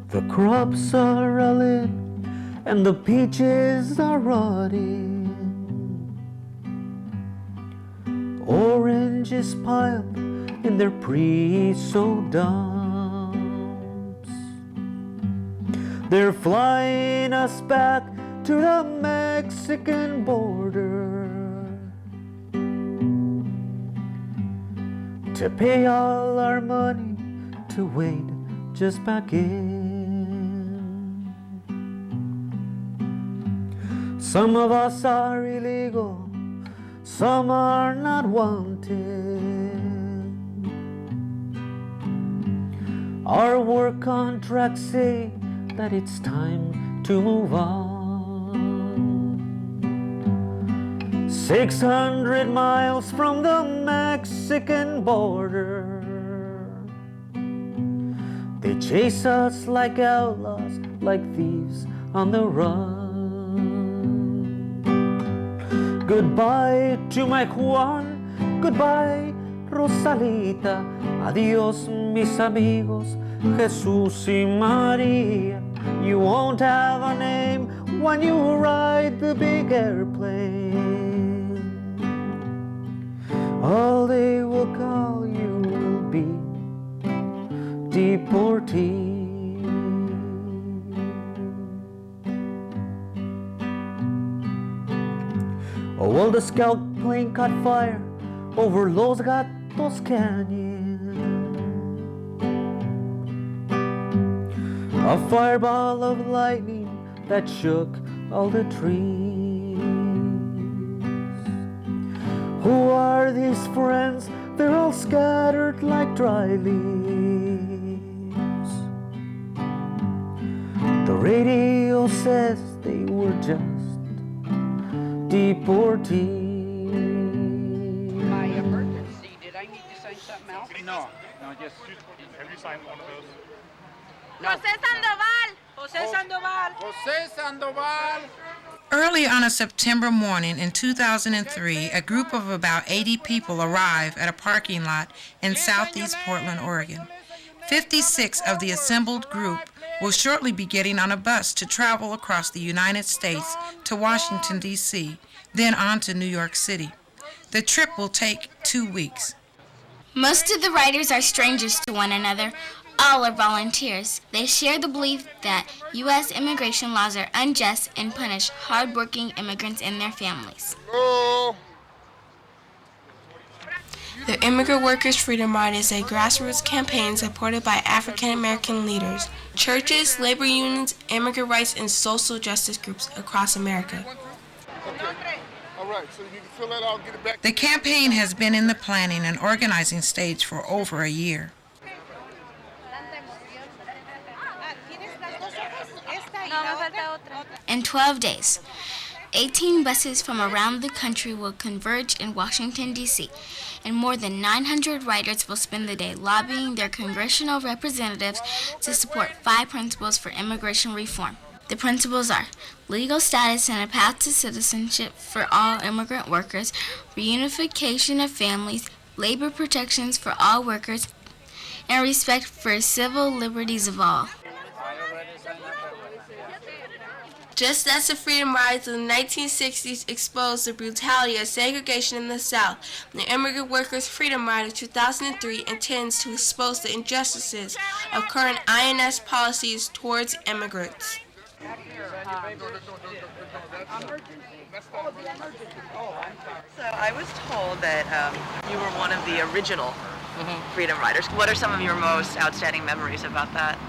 The crops are all in and the peaches are rotting. Oranges piled in their pre-sowed dumps. They're flying us back to the Mexican border to pay all our money to wade just back in. Some of us are illegal, some are not wanted. Our work contracts say that it's time to move on. 600 miles from the Mexican border, they chase us like outlaws, like thieves on the run. Goodbye to my Juan, goodbye Rosalita, adios mis amigos, Jesús y María. You won't have a name when you ride the big airplane. All they will call you will be deportee. Oh, well, the scout plane caught fire over Los Gatos Canyon. A fireball of lightning that shook all the trees. Who are these friends? They're all scattered like dry leaves. The radio says they were just deportees. My emergency, did I need to sign something else? No, just, have you signed one of those? No. José Sandoval! José Sandoval! José Sandoval! Early on a September morning in 2003, a group of about 80 people arrive at a parking lot in southeast Portland, Oregon. 56 of the assembled group will shortly be getting on a bus to travel across the United States to Washington, D.C., then on to New York City. The trip will take 2 weeks. Most of the riders are strangers to one another. All are volunteers. They share the belief that U.S. immigration laws are unjust and punish hard-working immigrants and their families. Hello. The Immigrant Workers Freedom Ride is a grassroots campaign supported by African American leaders, churches, labor unions, immigrant rights, and social justice groups across America. Okay. All right, so you can fill that out and get it back. The campaign has been in the planning and organizing stage for over a year. In 12 days, 18 buses from around the country will converge in Washington, D.C., and more than 900 riders will spend the day lobbying their congressional representatives to support 5 principles for immigration reform. The principles are legal status and a path to citizenship for all immigrant workers, reunification of families, labor protections for all workers, and respect for civil liberties of all. Just as the Freedom Rides of the 1960s exposed the brutality of segregation in the South, the Immigrant Workers Freedom Ride of 2003 intends to expose the injustices of current INS policies towards immigrants. So I was told that you were one of the original Freedom Riders. What are some of your most outstanding memories about that?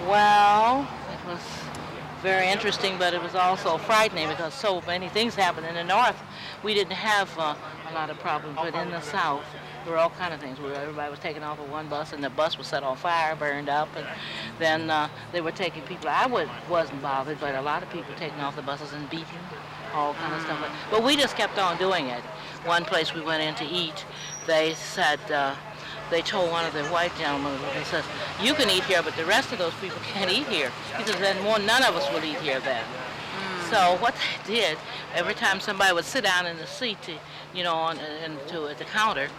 Well, it was very interesting, but it was also frightening because so many things happened in the North. We didn't have a lot of problems, but in the South, there were all kind of things where everybody was taken off of one bus and the bus was set on fire, burned up, and then they were taking people. Wasn't bothered, but a lot of people taken off the buses and beaten, all kind of stuff. But we just kept on doing it. One place we went in to eat, they said, they told one of the white gentlemen, they said, you can eat here, but the rest of those people can't eat here. He says, then none of us will eat here then. So what they did, every time somebody would sit down in the seat to, at the counter,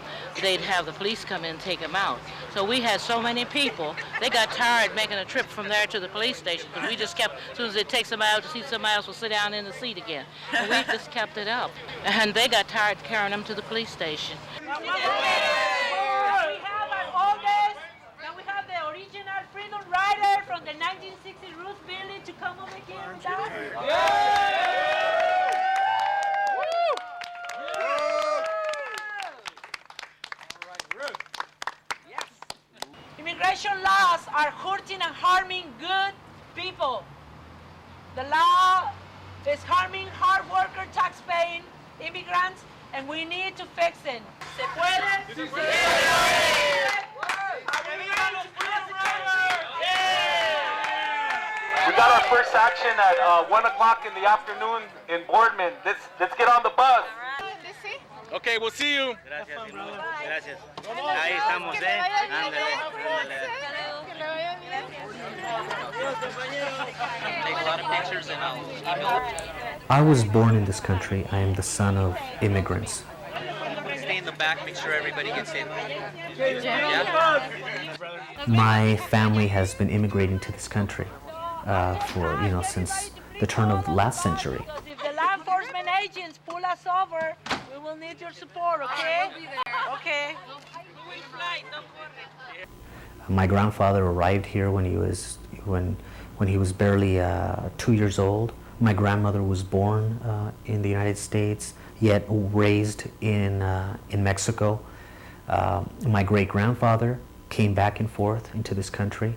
they'd have the police come in and take them out. So we had so many people, they got tired making a trip from there to the police station, because we just kept, as soon as they take somebody out to see somebody else will sit down in the seat again. And we just kept it up. And they got tired carrying them to the police station. We have our oldest, and we have the original freedom rider from the 1960 Ruth Village to come over here with us. Immigration laws are hurting and harming good people. The law is harming hard worker, tax-paying immigrants, and we need to fix it. ¿Se puede? ¡Sí se puede! We got our first action at 1 o'clock in the afternoon in Boardman. Let's get on the bus. Okay, we'll see you. Gracias. Gracias. Ahí estamos, Ándale. Take a lot of pictures and I'll email it. I was born in this country. I am the son of immigrants. Stay in the back, make sure everybody gets in. Yeah? My family has been immigrating to this country since the turn of the last century. If the law enforcement agents pull us over, we will need your support, okay? Okay. My grandfather arrived here when he was barely 2 years old. My grandmother was born in the United States, yet raised in Mexico. My great-grandfather came back and forth into this country.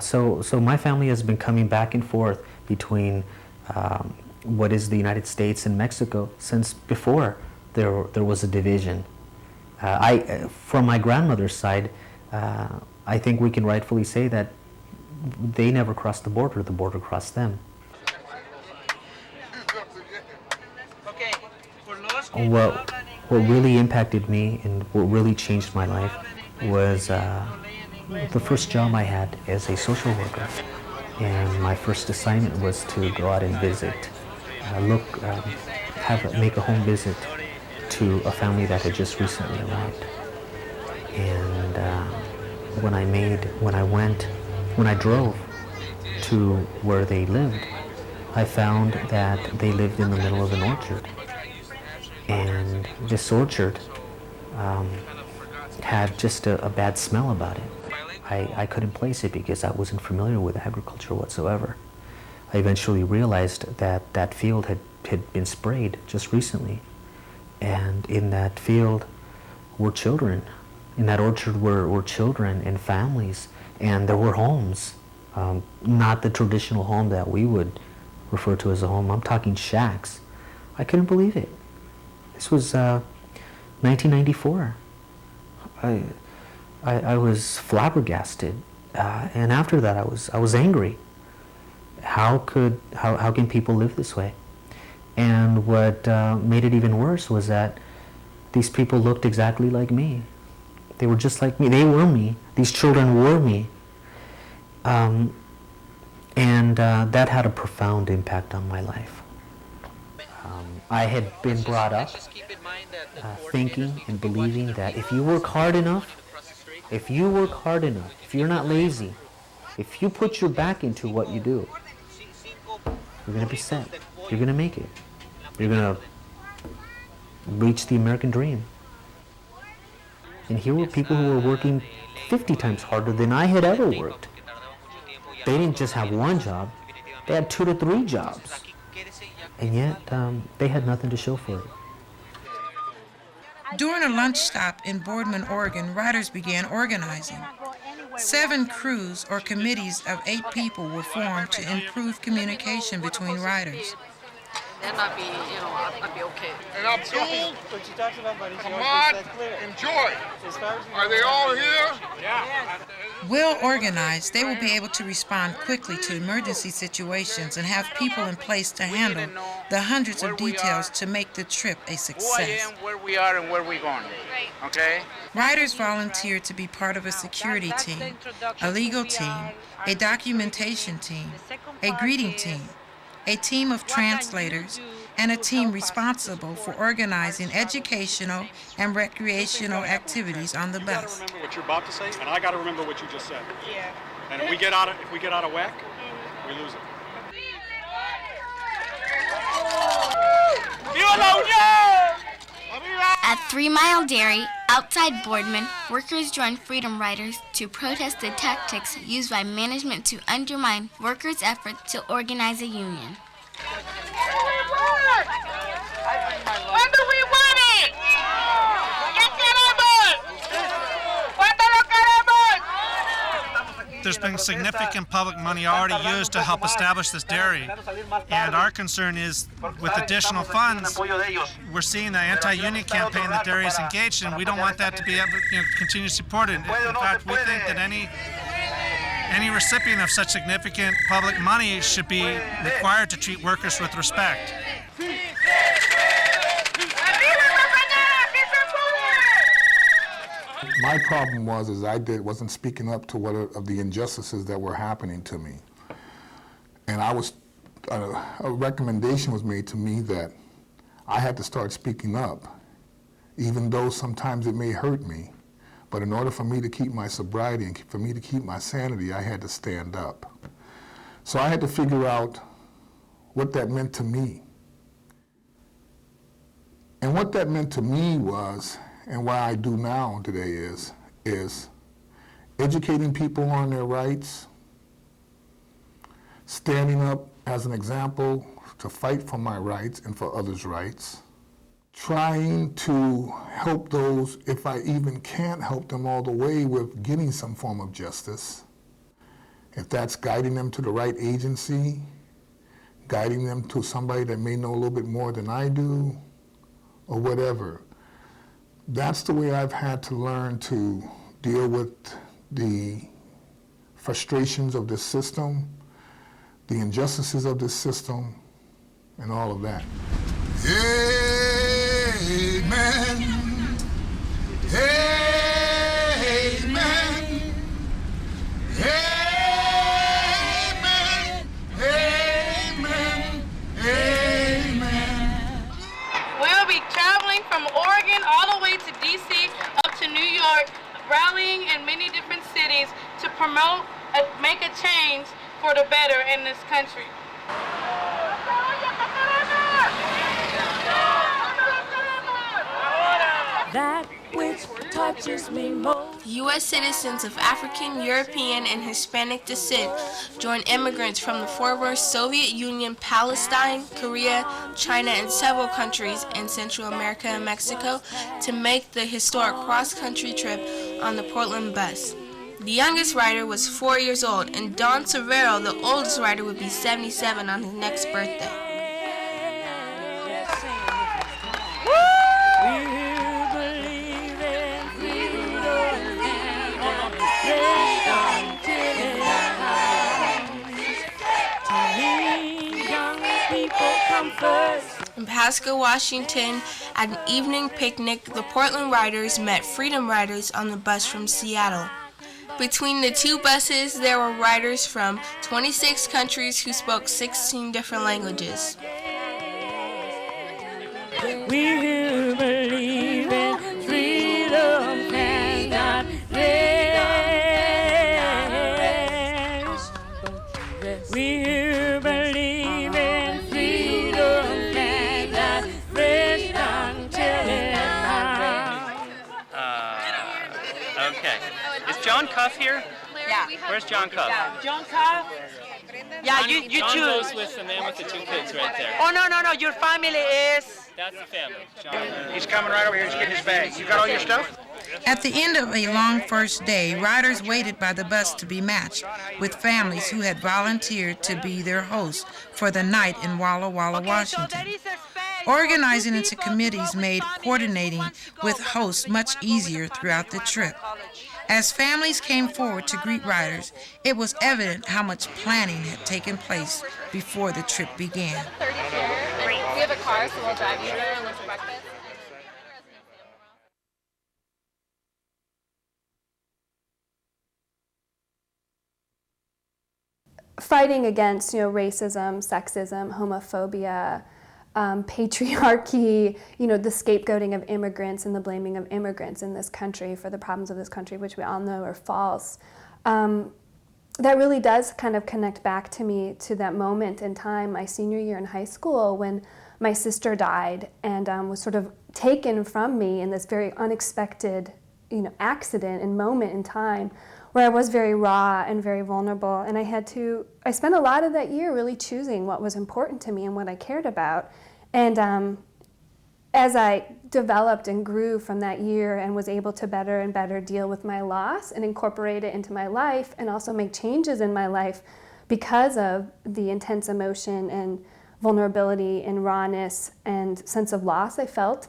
So my family has been coming back and forth between what is the United States and Mexico since before there was a division. From my grandmother's side, I think we can rightfully say that they never crossed the border crossed them. What really impacted me and what really changed my life was the first job I had as a social worker. And my first assignment was to go out and visit, make a home visit to a family that had just recently arrived. And when I drove to where they lived, I found that they lived in the middle of an orchard. And this orchard had just a bad smell about it. I couldn't place it because I wasn't familiar with agriculture whatsoever. I eventually realized that that field had been sprayed just recently. And in that field were children. In that orchard were children and families. And there were homes. Not the traditional home that we would refer to as a home. I'm talking shacks. I couldn't believe it. This was 1994. I was flabbergasted, and after that I was angry. How can people live this way? And what made it even worse was that these people looked exactly like me. They were just like me. They were me. These children were me. And that had a profound impact on my life. I had been brought up thinking and believing that if you work hard enough, if you're not lazy, if you put your back into what you do, you're going to be set. You're going to make it. You're going to reach the American dream. And here were people who were working 50 times harder than I had ever worked. They didn't just have one job, they had 2 to 3 jobs. And yet, they had nothing to show for it. During a lunch stop in Boardman, Oregon, riders began organizing. 7 crews or committees of 8 people were formed to improve communication between riders. Then I'd be okay. And Abdul, Ahmad, and Joy. Are they all here? Yeah. Well organized, they will be able to respond quickly to emergency situations and have people in place to handle the hundreds of details to make the trip a success. Who I am, where we are, and where we're going. Okay? Riders volunteered to be part of a security team, a legal team, a documentation team, a greeting team, a team of translators, and a team responsible for organizing educational and recreational activities on the bus. I remember what you're about to say, and I got to remember what you just said. Yeah. And if we get out of whack, we lose it. At 3 Mile Dairy, outside Boardman, workers joined Freedom Riders to protest the tactics used by management to undermine workers' efforts to organize a union. When do we want it? ¿Qué queremos? ¿Cuándo lo queremos? There's been significant public money already used to help establish this dairy, and our concern is with additional funds, we're seeing the anti-union campaign that dairy is engaged in. We don't want that to be continue supported. In fact, we think that any recipient of such significant public money should be required to treat workers with respect. My problem was I wasn't speaking up to what of the injustices that were happening to me. And a recommendation was made to me that I had to start speaking up, even though sometimes it may hurt me. But in order for me to keep my sobriety and for me to keep my sanity, I had to stand up. So I had to figure out what that meant to me. And what that meant to me was, and what I do now today is educating people on their rights, standing up as an example to fight for my rights and for others' rights, trying to help those, if I even can't help them all the way with getting some form of justice, if that's guiding them to the right agency, guiding them to somebody that may know a little bit more than I do, or whatever. That's the way I've had to learn to deal with the frustrations of this system, the injustices of this system, and all of that. Amen. Amen. Amen. Amen. Amen. We'll be traveling from Oregon all the way to D.C. up to New York, rallying in many different cities to promote, make a change for the better in this country. That which touches me most. U.S. citizens of African, European, and Hispanic descent joined immigrants from the former Soviet Union, Palestine, Korea, China, and several countries in Central America and Mexico to make the historic cross-country trip on the Portland bus. The youngest rider was 4 years old, and Don Severo, the oldest rider, would be 77 on his next birthday. In Pasco, Washington, at an evening picnic, the Portland Riders met Freedom Riders on the bus from Seattle. Between the two buses, there were riders from 26 countries who spoke 16 different languages. We who believe in freedom cannot rest. We who believe in freedom cannot rest until it's Okay. Is John Cuff here? Yeah. Where's John Cuff? Yeah. John Cuff. Yeah, you John choose. goes with the man with the two kids right there. Oh, no. Your family is... That's the family. John. He's coming right over here. He's getting his bag. You got all your stuff? At the end of a long first day, riders waited by the bus to be matched with families who had volunteered to be their hosts for the night in Walla Walla, Washington. Organizing into committees made coordinating with hosts much easier throughout the trip. As families came forward to greet riders, it was evident how much planning had taken place before the trip began. We have a car, so we'll drive you there and we'll breakfast. fighting against, racism, sexism, homophobia, patriarchy, the scapegoating of immigrants and the blaming of immigrants in this country for the problems of this country, which we all know are false. That really does kind of connect back to me to that moment in time, my senior year in high school, when my sister died and was sort of taken from me in this very unexpected, accident and moment in time where I was very raw and very vulnerable. And I spent a lot of that year really choosing what was important to me and what I cared about. And as I developed and grew from that year and was able to better and better deal with my loss and incorporate it into my life and also make changes in my life because of the intense emotion and vulnerability and rawness and sense of loss I felt,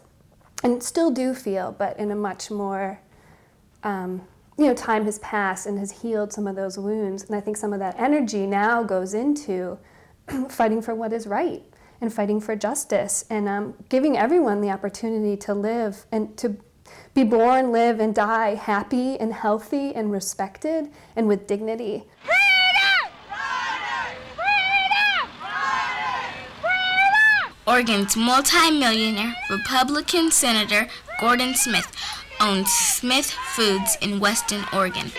and still do feel, but in a much more, time has passed and has healed some of those wounds. And I think some of that energy now goes into fighting for what is right and fighting for justice and giving everyone the opportunity to live and to be born, live, and die happy and healthy and respected and with dignity. Oregon's multi-millionaire Republican Senator Gordon Smith owns Smith Foods in Weston, Oregon.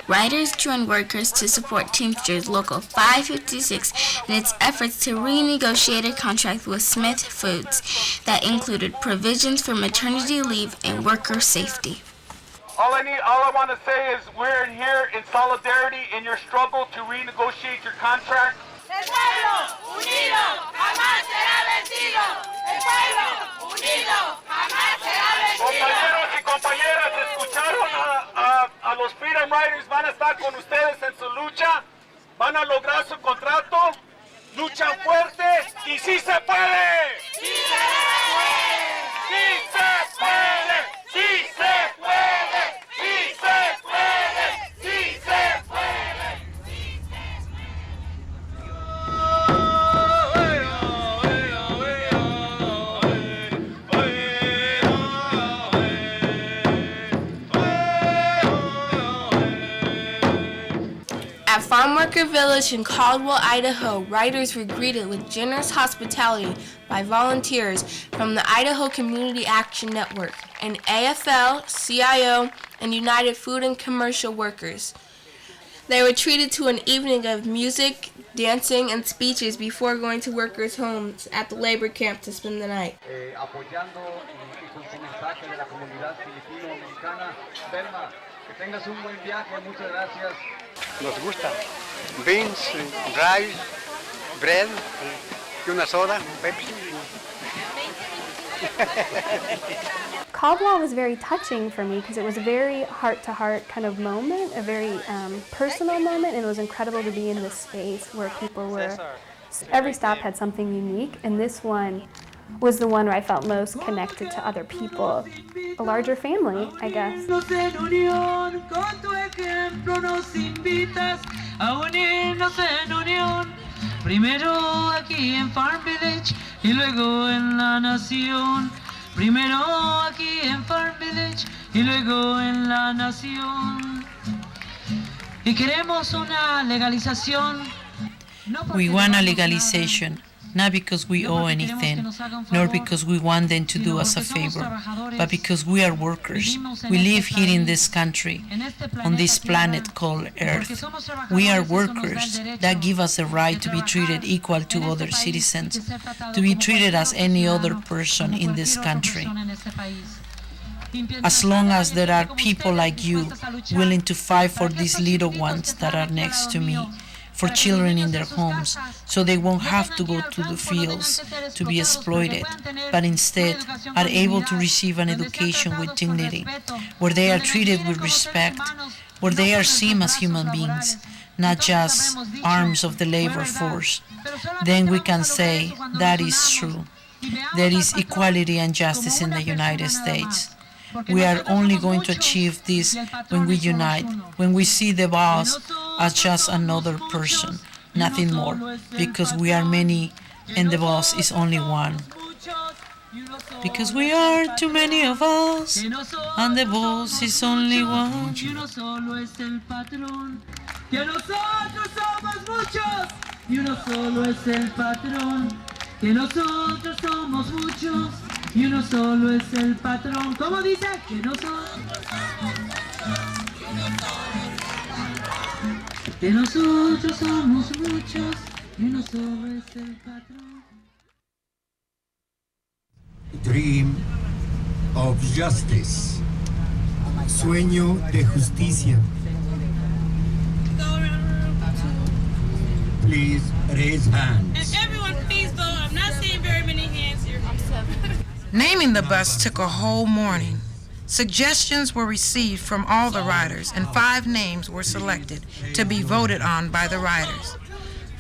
Riders joined workers to support Teamsters Local 556 in its efforts to renegotiate a contract with Smith Foods that included provisions for maternity leave and worker safety. All I want to say is we're here in solidarity in your struggle to renegotiate your contract. El pueblo unido jamás será vencido. El pueblo unido jamás será vencido. Compañeros y compañeras, escucharon a los Freedom Riders, van a estar con ustedes en su lucha, van a lograr su contrato, luchan fuerte y sí se puede. Sí se puede. Sí se puede. Sí se puede. Sí se puede. Sí se puede. At Farm Worker Village in Caldwell, Idaho, riders were greeted with generous hospitality by volunteers from the Idaho Community Action Network and AFL, CIO, and United Food and Commercial Workers. They were treated to an evening of music, dancing, and speeches before going to workers' homes at the labor camp to spend the night. Apoyando y con su mensaje de la comunidad filipino-mexicana. Belma, que tengas un buen viaje, muchas gracias. Nos gusta. Beans, rice, bread, y una soda, Pepsi. Caldwell was very touching for me because it was a very heart-to-heart kind of moment, a very personal moment, and it was incredible to be in this space where people were, every stop had something unique, and this one was the one where I felt most connected to other people, a larger family, I guess. Primero aquí en Farm Village y luego en la nación. Primero aquí en Farm Village y luego en la nación. Y queremos una legalización. We want a legalization, not because we owe anything, nor because we want them to do us a favor, but because we are workers. We live here in this country, on this planet called Earth. We are workers that give us the right to be treated equal to other citizens, to be treated as any other person in this country. As long as there are people like you willing to fight for these little ones that are next to me, for children in their homes, so they won't have to go to the fields to be exploited, but instead are able to receive an education with dignity, where they are treated with respect, where they are seen as human beings, not just arms of the labor force. Then we can say that is true. There is equality and justice in the United States. We are only going to achieve this when we unite, when we see the boss as just another person, nothing more, because we are many and the boss is only one. Because we are too many of us, and the boss is only one. Y uno solo es el patrón, que nosotros somos muchos. Y uno solo es el patrón, que nosotros somos muchos. Y uno solo es el patrón. ¿Cómo dice? Que nosotros somos muchos. Y uno solo es el patrón. Dream of justice. Sueño de justicia. Please raise hands. And everyone, please vote. I'm not seeing very many hands here. I'm 7. Naming the bus took a whole morning. Suggestions were received from all the riders, and 5 names were selected to be voted on by the riders.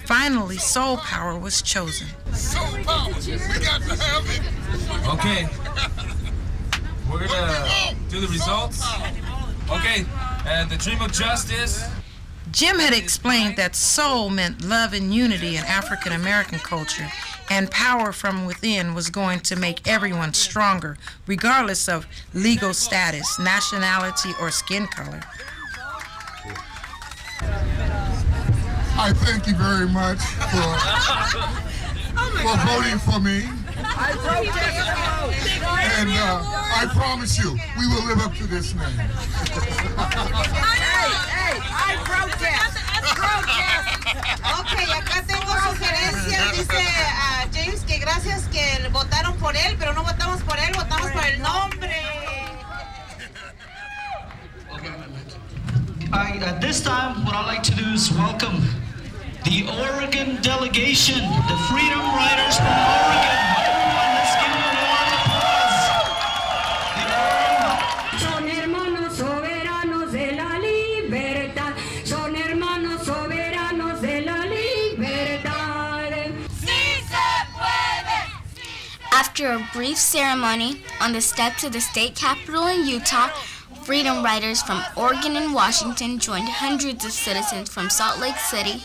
Finally, Soul Power was chosen. Soul Power, we got to have it. Okay, we're gonna do the results. Okay, the Dream of Justice. Jim had explained that soul meant love and unity in African American culture, and power from within was going to make everyone stronger, regardless of legal status, nationality, or skin color. I thank you very much for voting for me. I protest the vote. And I promise you, we will live up to this name. Hey, I protest. Protest. Ok, acá tengo sugerencias. Dice James que gracias que votaron por él, pero no votamos por él, votamos por el nombre. At this time, what I'd like to do is welcome the Oregon delegation, the Freedom Riders from Oregon. Everyone, let's give them a round of applause. Son hermanos soberanos de la libertad. Son hermanos soberanos de la libertad. Sí se puede. After a brief ceremony on the steps of the state capitol in Utah, Freedom Riders from Oregon and Washington joined hundreds of citizens from Salt Lake City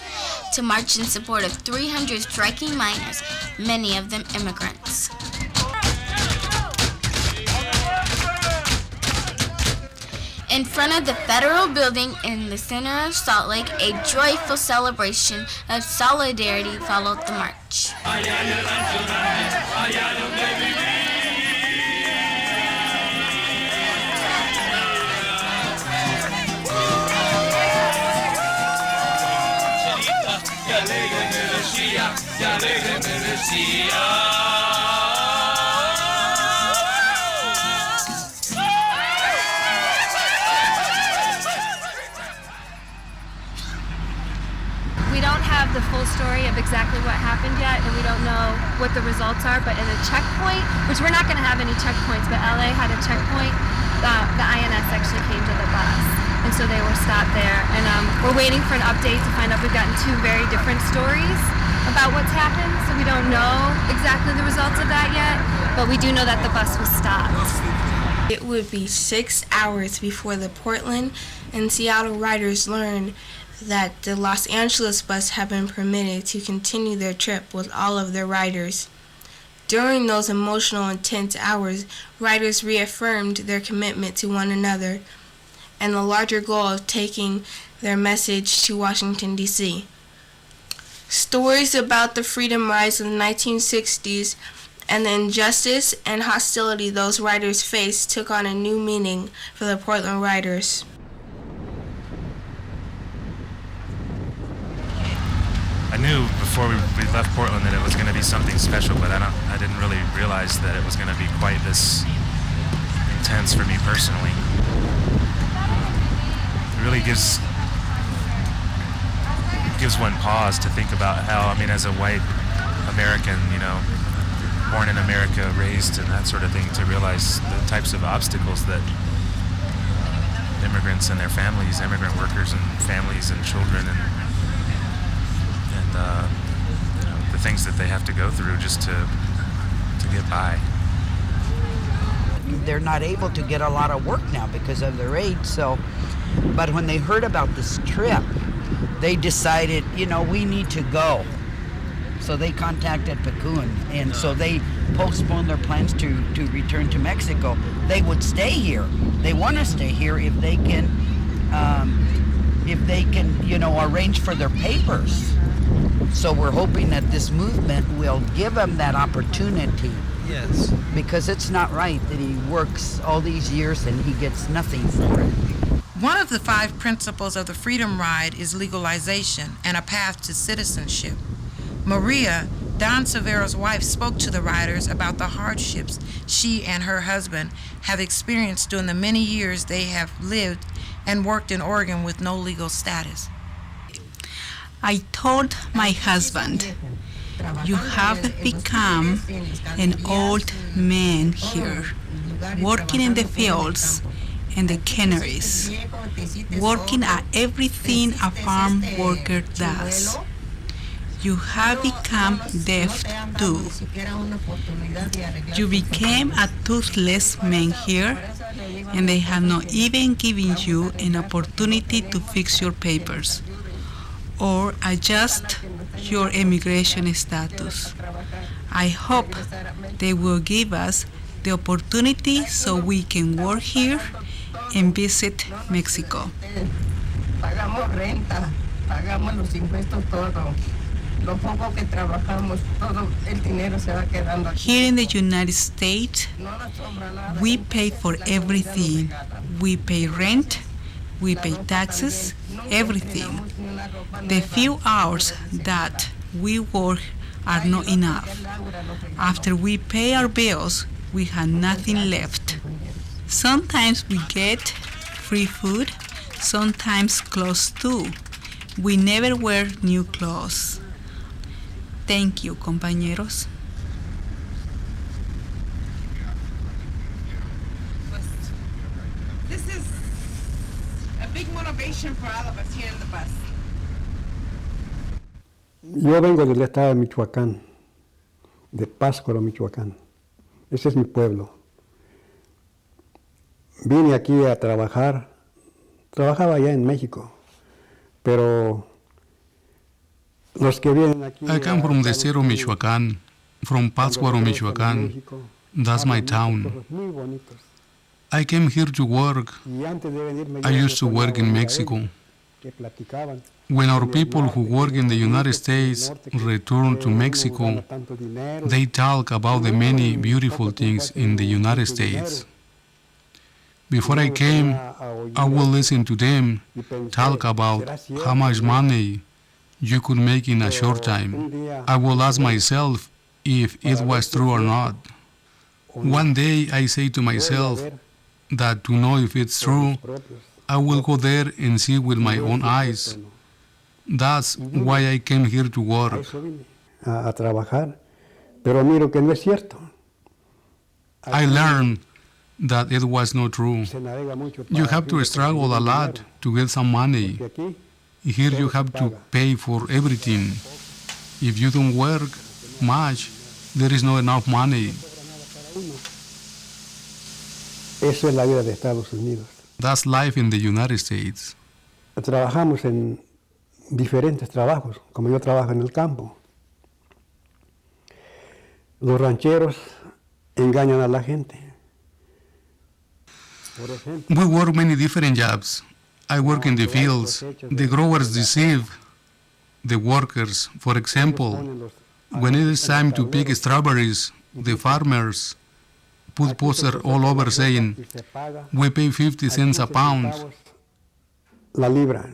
to march in support of 300 striking miners, many of them immigrants. In front of the federal building in the center of Salt Lake, a joyful celebration of solidarity followed the march. We don't have the full story of exactly what happened yet, and we don't know what the results are, but in a checkpoint, which we're not going to have any checkpoints, but LA had a checkpoint, the INS actually came to the bus, and so they were stopped there, and we're waiting for an update to find out. We've gotten 2 very different stories about what's happened, so we don't know exactly the results of that yet, but we do know that the bus was stopped. It would be 6 hours before the Portland and Seattle riders learned that the Los Angeles bus had been permitted to continue their trip with all of their riders. During those emotional, intense hours, riders reaffirmed their commitment to one another and the larger goal of taking their message to Washington, D.C. Stories about the freedom rides of the 1960s and the injustice and hostility those riders faced took on a new meaning for the Portland riders. I knew before we left Portland that it was going to be something special, but I didn't really realize that it was going to be quite this intense for me personally. It really gives one pause to think about how, I mean, as a white American, you know, born in America, raised and that sort of thing, to realize the types of obstacles that immigrants and their families, immigrant workers and families and children and you know, the things that they have to go through just to get by. They're not able to get a lot of work now because of their age, but when they heard about this trip, they decided, you know, we need to go. So they contacted Pecun, and so they postpone their plans to return to Mexico. They would stay here. They want to stay here if they can, arrange for their papers. So we're hoping that this movement will give him that opportunity. Yes. Because it's not right that he works all these years and he gets nothing for it. One of the 5 principles of the Freedom Ride is legalization and a path to citizenship. Maria, Don Severo's wife, spoke to the riders about the hardships she and her husband have experienced during the many years they have lived and worked in Oregon with no legal status. I told my husband, you have become an old man here, working in the fields and the canneries, working at everything a farm worker does. You have become deaf too. You became a toothless man here, and they have not even given you an opportunity to fix your papers or adjust your immigration status. I hope they will give us the opportunity so we can work here and visit Mexico. Pagamos renta, pagamos los impuestos, todo. Lo poco que trabajamos, todo el dinero se va quedando. Here in the United States, we pay for everything. We pay rent, we pay taxes, everything. The few hours that we work are not enough. After we pay our bills, we have nothing left. Sometimes we get free food, sometimes clothes too. We never wear new clothes. Thank you, compañeros. This is a big motivation for all of us here in the bus. Yo vengo del estado de Michoacán, de Pátzcuaro, Michoacán. Ese es mi pueblo. Vine aquí a trabajar. Trabajaba allá en México, pero los que vienen aquí... I come from the state of Michoacán, from Pátzcuaro, Michoacán. That's my town. I came here to work. I used to work in Mexico. When our people who work in the United States return to Mexico, they talk about the many beautiful things in the United States. Before I came, I would listen to them talk about how much money you could make in a short time. I will ask myself if it was true or not. One day I say to myself that to know if it's true, I will go there and see with my own eyes. That's why I came here to work. A trabajar, pero miro que no es cierto. I learned that it was not true. You have to struggle a lot to get some money. Here you have to pay for everything. If you don't work much, there is not enough money. Eso es la vida de Estados Unidos. That's life in the United States. Trabajamos en diferentes trabajos, como yo trabajo en el campo. Los rancheros engañan a la gente. We work many different jobs. I work in the fields. The growers deceive the workers. For example, when it is time to pick strawberries, the farmers put posters all over saying, we pay 50 cents a pound. La libra.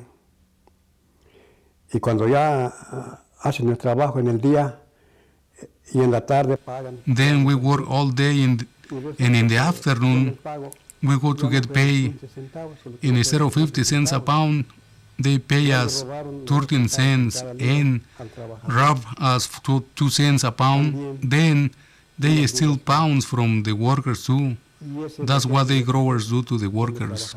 Y cuando ya hacen el trabajo en el día y en la tarde pagan. Then we work all day and in the afternoon we go to get paid. And instead of 50 cents a pound, they pay us 13 cents and rob us 2 cents a pound. Then they steal pounds from the workers too. That's what the growers do to the workers.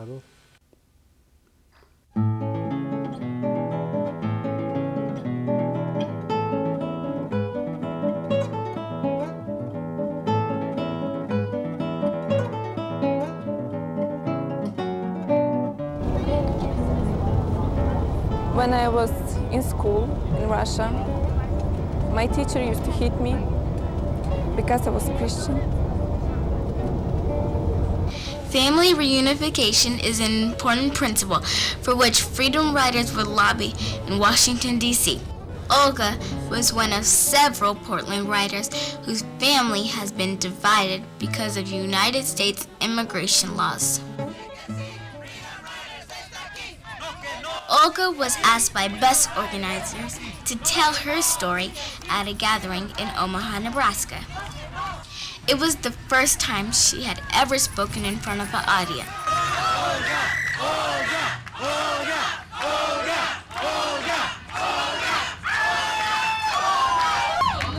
When I was in school in Russia, my teacher used to hit me because I was a Christian. Family reunification is an important principle for which freedom riders would lobby in Washington, D.C. Olga was one of several Portland riders whose family has been divided because of United States immigration laws. Olga was asked by bus organizers to tell her story at a gathering in Omaha, Nebraska. It was the first time she had ever spoken in front of an audience.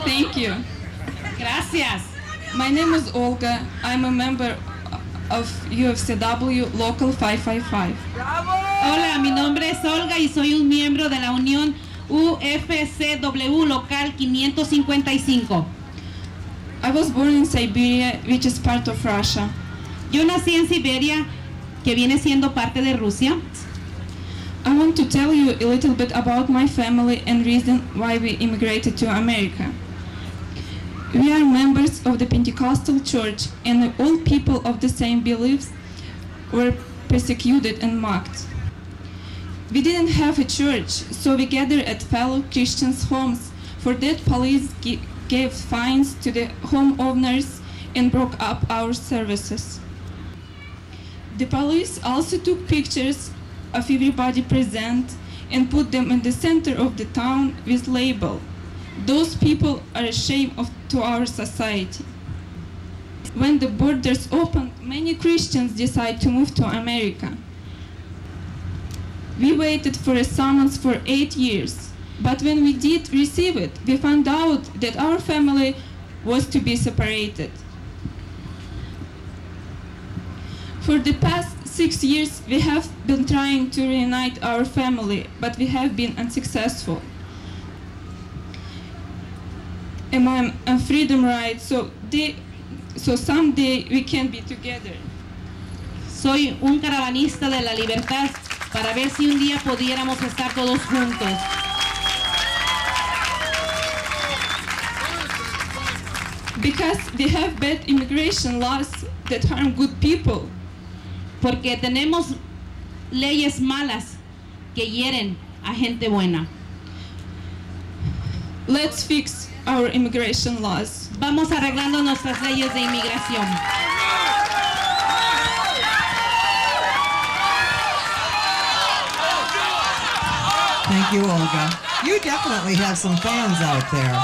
Thank you. Gracias. My name is Olga. I'm a member of UFCW Local 555. Hola, mi nombre es Olga y soy un miembro de la Unión UFCW Local 555. I was born in Siberia, which is part of Russia. Yo nací en Siberia, que viene siendo parte de Rusia. I want to tell you a little bit about my family and reason why we immigrated to America. We are members of the Pentecostal Church, and all people of the same beliefs were persecuted and mocked. We didn't have a church, so we gathered at fellow Christians' homes. For that, police gave fines to the homeowners and broke up our services. The police also took pictures of everybody present and put them in the center of the town with label. Those people are a shame to our society. When the borders opened, many Christians decided to move to America. We waited for a summons for 8 years. But when we did receive it, we found out that our family was to be separated. For the past 6 years, we have been trying to reunite our family, but we have been unsuccessful. And I'm a freedom ride, so someday we can be together. Soy un caravanista de la libertad para ver si un día pudiéramos estar todos juntos. Because they have bad immigration laws that harm good people. Porque tenemos leyes malas que hieren a gente buena. Let's fix our immigration laws. Vamos arreglando nuestras leyes de inmigración. Thank you, Olga. You definitely have some fans out there.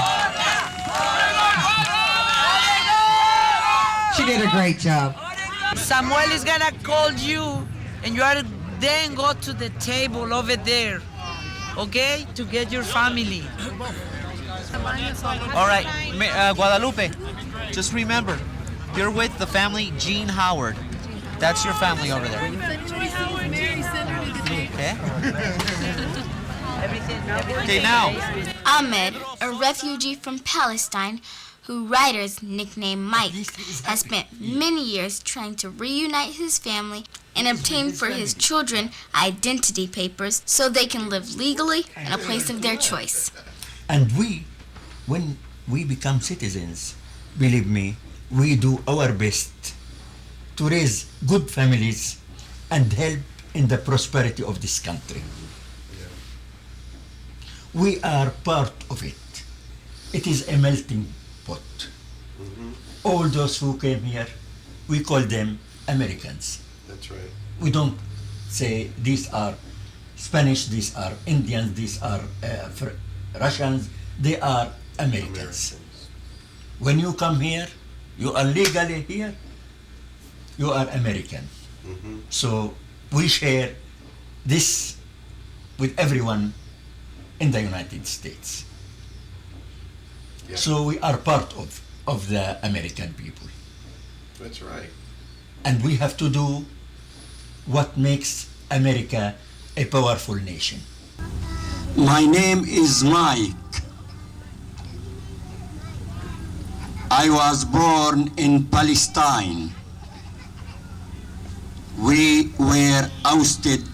She did a great job. Samuel is gonna call you, and you are then go to the table over there, okay, to get your family. All right, Guadalupe, just remember, you're with the family Gene Howard. That's your family over there. Okay? Okay, now. Ahmed, a refugee from Palestine, who writers nicknamed Mike, has spent many years trying to reunite his family and obtain for his children identity papers so they can live legally in a place of their choice. And when we become citizens, believe me, we do our best to raise good families and help in the prosperity of this country. We are part of it. It is a melting pot. All those who came here, we call them Americans. That's right. We don't say these are Spanish, these are Indians, these are Russians. They are Americans. When you come here, you are legally here, you are American. So we share this with everyone in the United States. Yeah. So we are part of the American people. That's right. And we have to do what makes America a powerful nation. My name is Mike. I was born in Palestine. We were ousted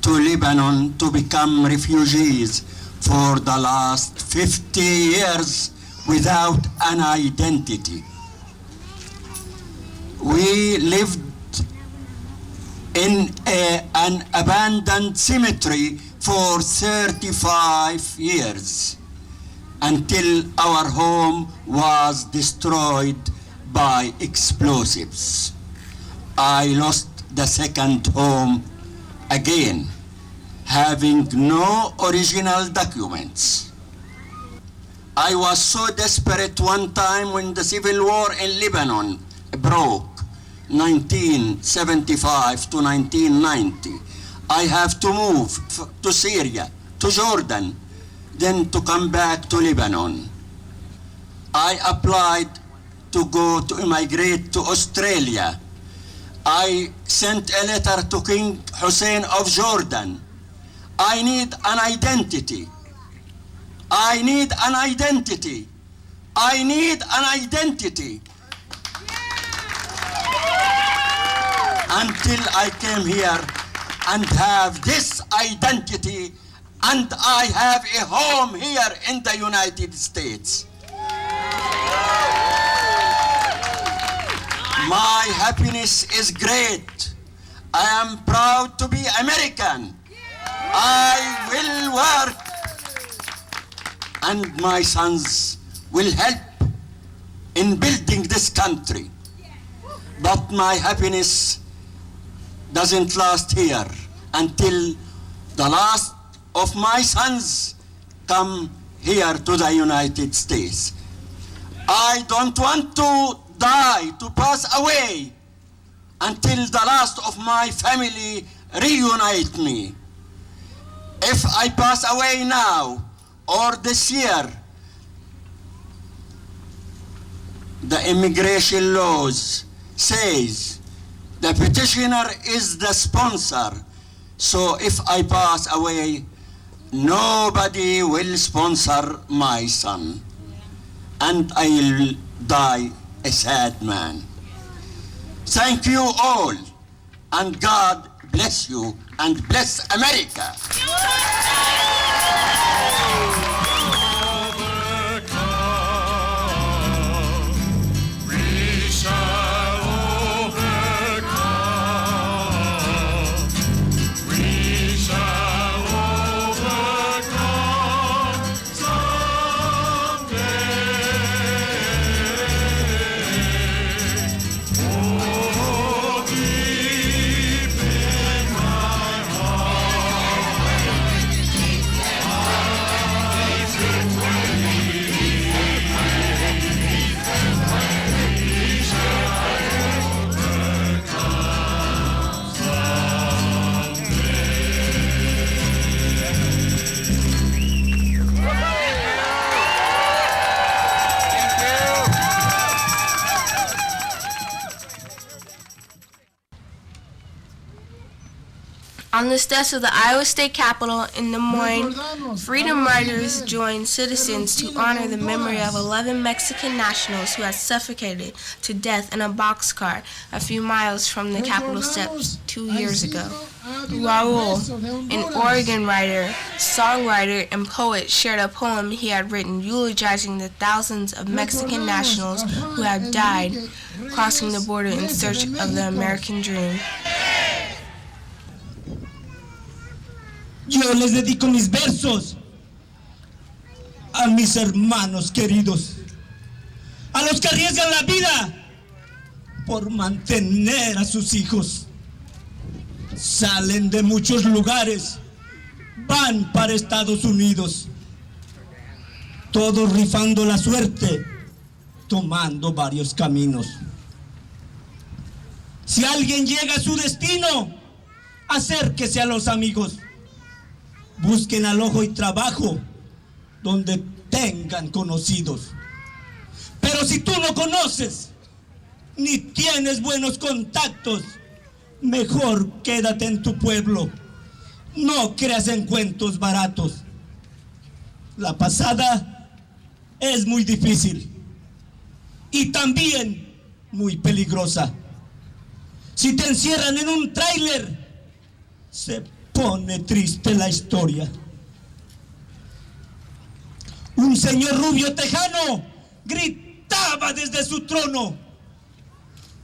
to Lebanon to become refugees. For the last 50 years, without an identity. We lived in an abandoned cemetery for 35 years until our home was destroyed by explosives. I lost the second home again, having no original documents. I was so desperate one time when the civil war in Lebanon broke, 1975 to 1990. I have to move to Syria, to Jordan, then to come back to Lebanon. I applied to go to immigrate to Australia. I sent a letter to King Hussein of Jordan. I need an identity. I need an identity. I need an identity. Until I came here and have this identity, and I have a home here in the United States. My happiness is great. I am proud to be American. I will work, and my sons will help in building this country. But my happiness doesn't last here until the last of my sons come here to the United States. I don't want to die, to pass away, until the last of my family reunite me. If I pass away now or this year, the immigration laws says the petitioner is the sponsor. So if I pass away, nobody will sponsor my son, and I will die a sad man. Thank you all, and God bless you and bless America. On the steps of the Iowa State Capitol in Des Moines, freedom riders joined citizens to honor the memory of 11 Mexican nationals who had suffocated to death in a boxcar a few miles from the Capitol steps 2 years ago. Raul, an Oregon writer, songwriter, and poet, shared a poem he had written eulogizing the thousands of Mexican nationals who had died crossing the border in search of the American dream. Yo les dedico mis versos a mis hermanos queridos, a los que arriesgan la vida por mantener a sus hijos. Salen de muchos lugares, van para Estados Unidos, todos rifando la suerte, tomando varios caminos. Si alguien llega a su destino, acérquese a los amigos. Busquen alojo y trabajo donde tengan conocidos. Pero si tú no conoces ni tienes buenos contactos, mejor quédate en tu pueblo. No creas en cuentos baratos. La pasada es muy difícil y también muy peligrosa. Si te encierran en un tráiler, se pone triste la historia. Un señor rubio tejano gritaba desde su trono: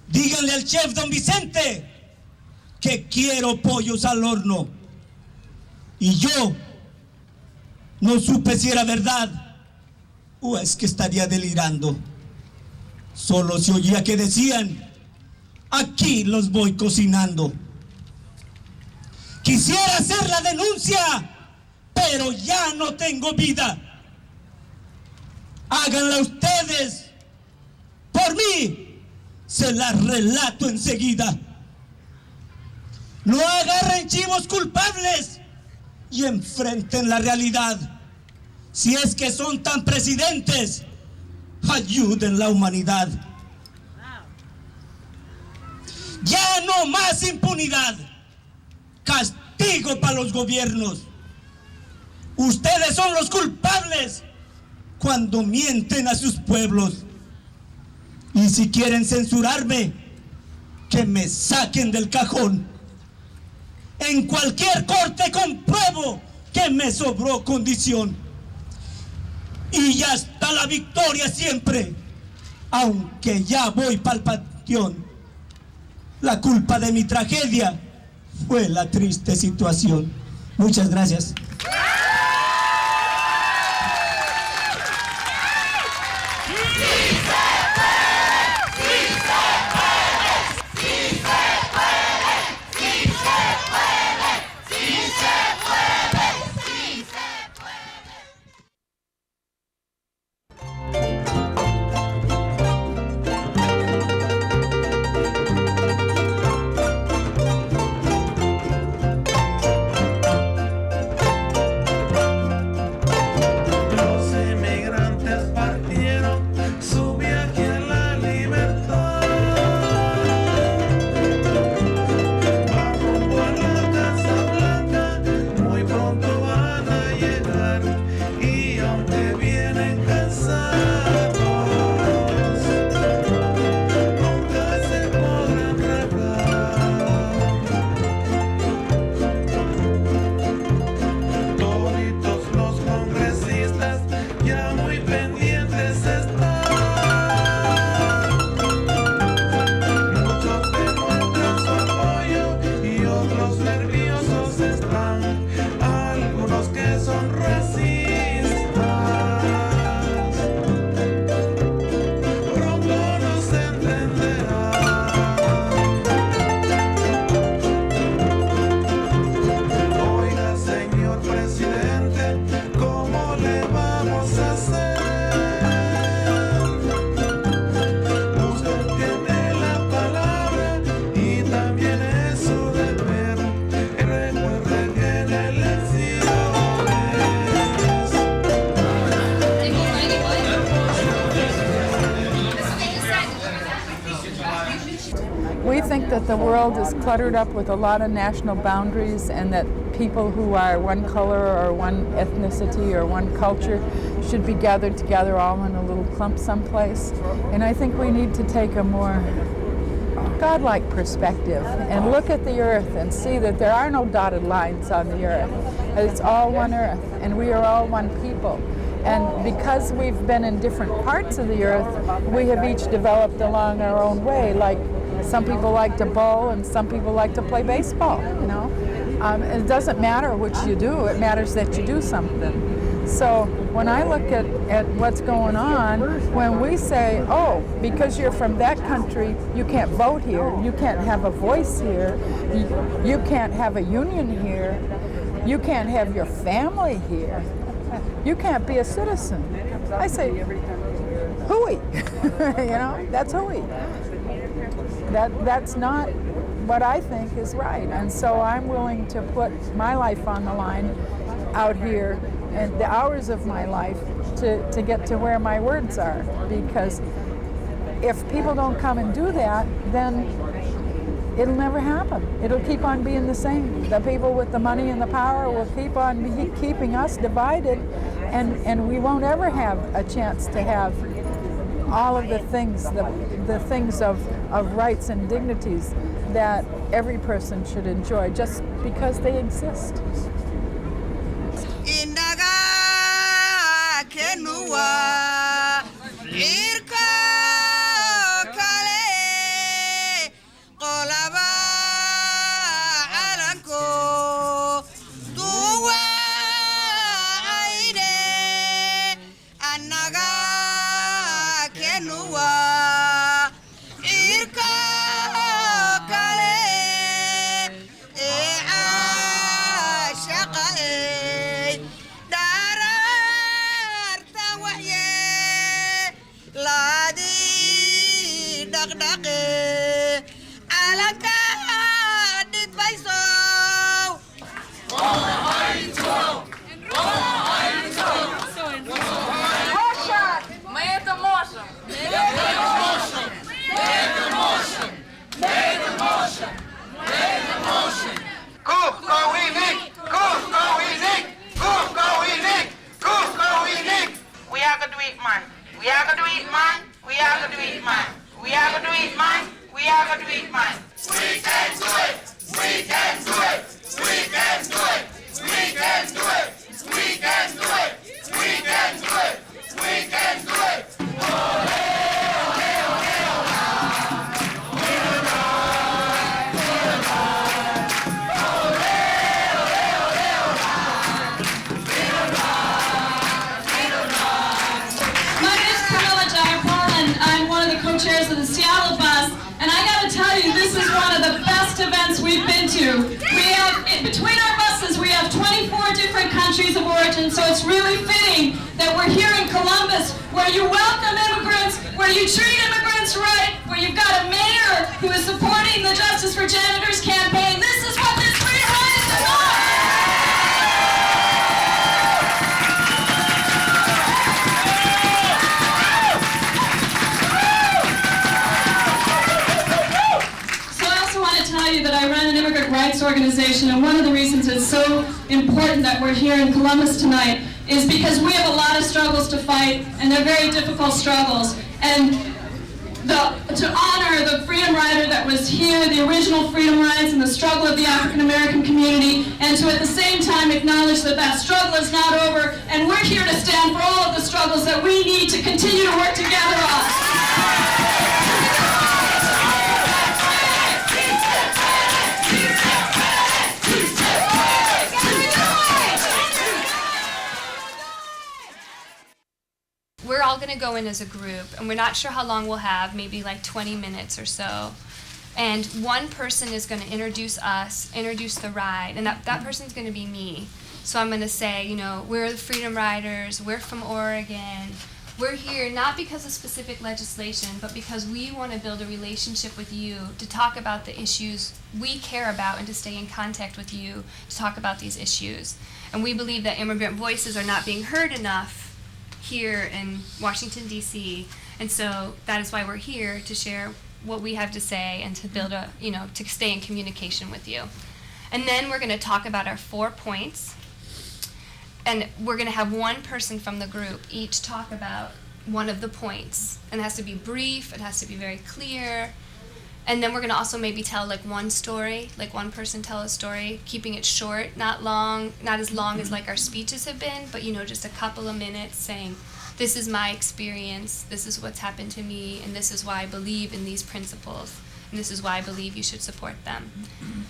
díganle al chef don Vicente que quiero pollos al horno. Y yo no supe si era verdad o es que estaría delirando. Solo se oía que decían: aquí los voy cocinando. Quisiera hacer la denuncia, pero ya no tengo vida. Háganla ustedes. Por mí, se la relato enseguida. No agarren chivos culpables y enfrenten la realidad. Si es que son tan presidentes, ayuden la humanidad. Ya no más impunidad. Castigo para los gobiernos. Ustedes son los culpables cuando mienten a sus pueblos. Y si quieren censurarme, que me saquen del cajón. En cualquier corte compruebo que me sobró condición. Y ya está la victoria siempre, aunque ya voy pa'l panteón. La culpa de mi tragedia fue la triste situación. Muchas gracias. We think that the world is cluttered up with a lot of national boundaries and that people who are one color or one ethnicity or one culture should be gathered together all in a little clump someplace. And I think we need to take a more godlike perspective and look at the earth and see that there are no dotted lines on the earth. It's all one earth and we are all one people. And because we've been in different parts of the earth, we have each developed along our own way. Like some people like to bowl and some people like to play baseball, you know. It doesn't matter which you do, it matters that you do something. So when I look at what's going on, when we say, oh, because you're from that country, you can't vote here, you can't have a voice here, you can't have a union here, you can't have your family here, you can't be a citizen. I say, hooey, you know, that's hooey. That's not what I think is right. And so I'm willing to put my life on the line out here and the hours of my life to get to where my words are. Because if people don't come and do that, then it'll never happen. It'll keep on being the same. The people with the money and the power will keep on keeping us divided, and we won't ever have a chance to have all of the things, the things of rights and dignities that every person should enjoy just because they exist. Indaga kenua We are going to eat man. We are going to eat man. We are going to eat man. We are going to eat man. We are going to eat man. We can do it. We can do it. We can do it. We can do it. We can do it. We can do it. We can do it. Co-chairs of the Seattle bus, and I gotta tell you, this is one of the best events we've been to. We have, between our buses, we have 24 different countries of origin, so it's really fitting that we're here in Columbus, where you welcome immigrants, where you treat immigrants right, where you've got a mayor who is supporting the Justice for Janitors campaign. This is what this freedom ride is about! That I run an immigrant rights organization, and one of the reasons it's so important that we're here in Columbus tonight is because we have a lot of struggles to fight, and they're very difficult struggles. And to honor the freedom rider that was here, the original freedom rides and the struggle of the African American community, and to at the same time acknowledge that that struggle is not over, and we're here to stand for all of the struggles that we need to continue to work together on. We're all going to go in as a group, and we're not sure how long we'll have, maybe like 20 minutes or so. And one person is going to introduce us, introduce the ride, and that person's going to be me. So I'm going to say, you know, we're the Freedom Riders, we're from Oregon. We're here not because of specific legislation, but because we want to build a relationship with you to talk about the issues we care about and to stay in contact with you to talk about these issues. And we believe that immigrant voices are not being heard enough here in Washington, D.C., and so that is why we're here, to share what we have to say and to build a, you know, to stay in communication with you. And then we're going to talk about our 4 points, and we're going to have one person from the group each talk about one of the points, and it has to be brief, it has to be very clear. And then we're going to also maybe tell like one story, like one person tell a story, keeping it short, not long, not as long as like our speeches have been, but you know, just a couple of minutes saying, this is my experience, this is what's happened to me, and this is why I believe in these principles, and this is why I believe you should support them.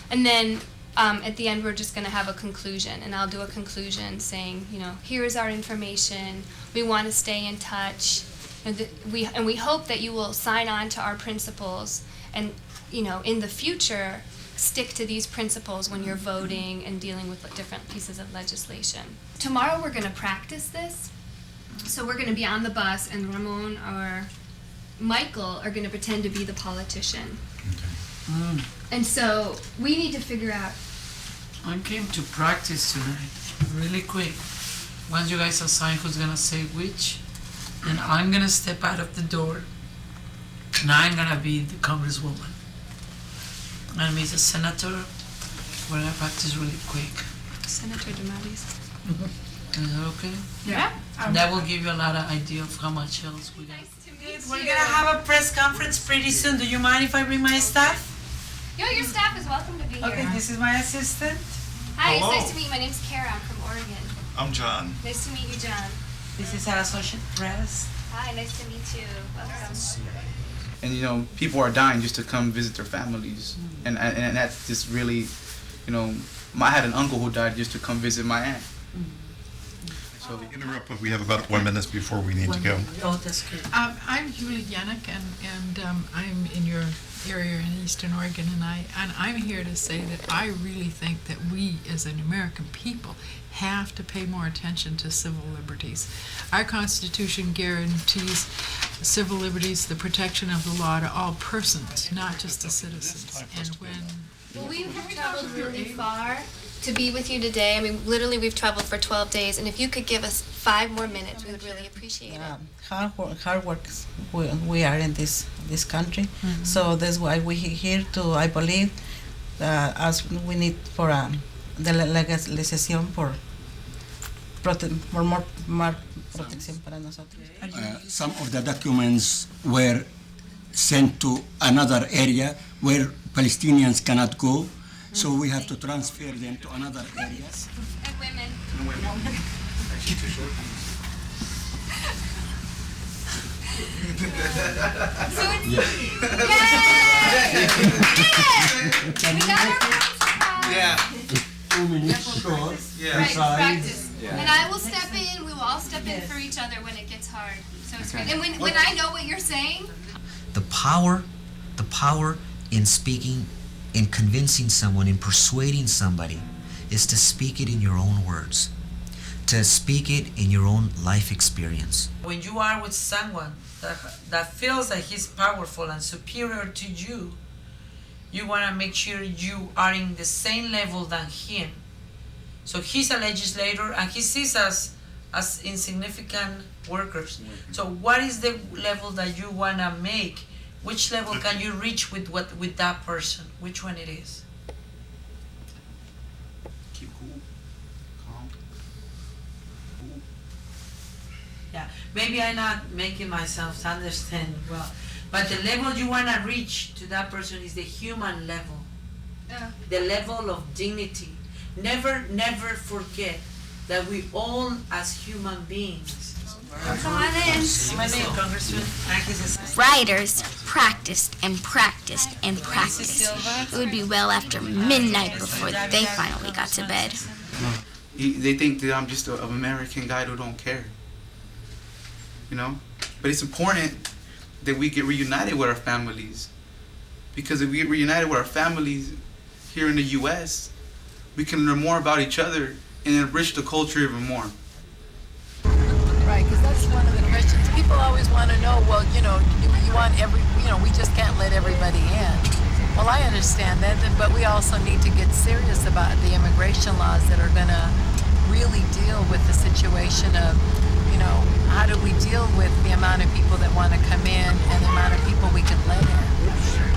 And then at the end, we're just going to have a conclusion, and I'll do a conclusion saying, you know, here is our information, we want to stay in touch, and we hope that you will sign on to our principles. And, you know, in the future, stick to these principles when you're voting and dealing with different pieces of legislation. Tomorrow we're going to practice this. So we're going to be on the bus, and Ramon or Michael are going to pretend to be the politician. Okay. And so we need to figure out. I came to practice tonight, really quick. Once you guys assign who's going to say which, and I'm going to step out of the door. And I'm gonna be the congresswoman. I'm gonna be the senator. We're gonna practice really quick. Senator DeMatteis. Is that okay? Yeah. That will give you a lot of idea of how much else we got. We're gonna have a press conference pretty soon. Do you mind if I bring my staff? Yo, your staff is welcome to be here. Okay, this is my assistant. Hi, Hello. it's nice to meet you. My name's Kara. I'm from Oregon. I'm John. Nice to meet you, John. This is our associate press. Hi, nice to meet you. Welcome. And you know, people are dying just to come visit their families, and that's just really, you know, I had an uncle who died just to come visit my aunt. So interrupt, but we have about 1 minute before we need to go. Oh, that's good. I'm Julie Yannick, and I'm in your area in Eastern Oregon, and I'm here to say that I really think that we, as an American people, have to pay more attention to civil liberties. Our Constitution guarantees civil liberties, the protection of the law to all persons, not just the citizens. And when well, we've traveled really far to be with you today. I mean, literally, we've traveled for 12 days, and if you could give us 5 more minutes, we would really appreciate it. Hard work. We are in this country, so that's why we're here to. I believe as we need for the legalización for more protección para nosotros. Some of the documents were sent to another area where Palestinians cannot go, so we have to transfer them to another areas. And women. Yeah. 2 minutes short. Yeah. Right, practice. Yeah. And I will step in, we will all step in for each other when it gets hard. So it's great. And when I know what you're saying, The power in speaking, in convincing someone, in persuading somebody, is to speak it in your own words, to speak it in your own life experience. When you are with someone that feels that he's powerful and superior to you, you want to make sure you are in the same level than him. So he's a legislator and he sees us as insignificant workers. So what is the level that you want to make? Which level can you reach with that person? Which one it is? Keep cool, calm. Yeah, maybe I'm not making myself understand well, but the level you want to reach to that person is the human level, the level of dignity. Never forget that we all as human beings. come on in. My name, Congressman. Riders practiced and practiced and practiced. It would be well after midnight before they finally got to bed. They think that I'm just an American guy who don't care. You know? But it's important that we get reunited with our families. Because if we get reunited with our families here in the U.S., we can learn more about each other and enrich the culture even more. Right, because that's one of the questions. People always want to know, well, you want we just can't let everybody in. Well, I understand that, but we also need to get serious about the immigration laws that are going to really deal with the situation of, how do we deal with the amount of people that want to come in and the amount of people we can let in.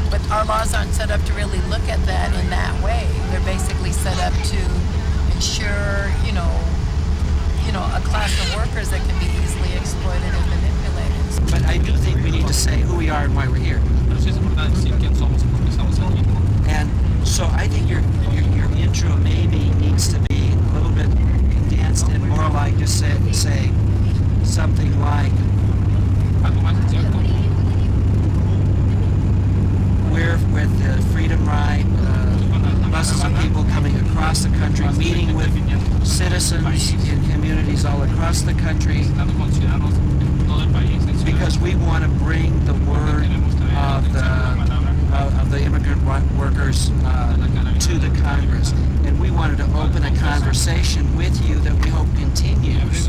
But our laws aren't set up to really look at that in that way. They're basically set up to ensure, a class of workers that can be easily exploited and manipulated. But I do think we need to say who we are and why we're here. And so I think your intro maybe needs to be a little bit condensed and more like just say something like, we're with the Freedom Ride, buses of people coming across the country, meeting with citizens in communities all across the country, because we want to bring the word of the immigrant workers to the Congress. And we wanted to open a conversation with you that we hope continues.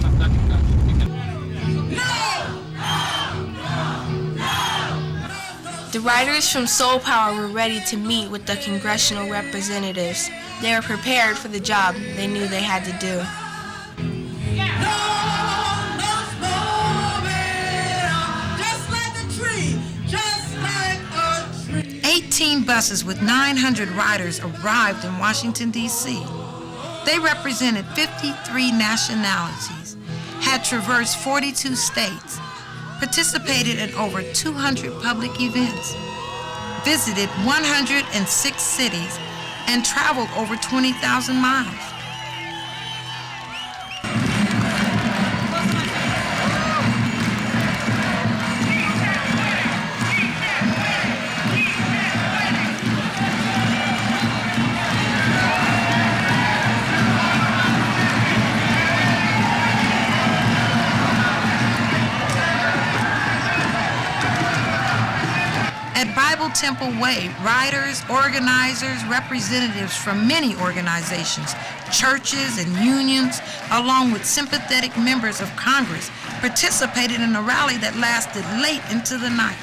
The riders from Soul Power were ready to meet with the congressional representatives. They were prepared for the job they knew they had to do. 18 buses with 900 riders arrived in Washington, D.C. They represented 53 nationalities, had traversed 42 states, participated in over 200 public events, visited 106 cities, and traveled over 20,000 miles. At Bible Temple Way, riders, organizers, representatives from many organizations, churches, and unions, along with sympathetic members of Congress, participated in a rally that lasted late into the night.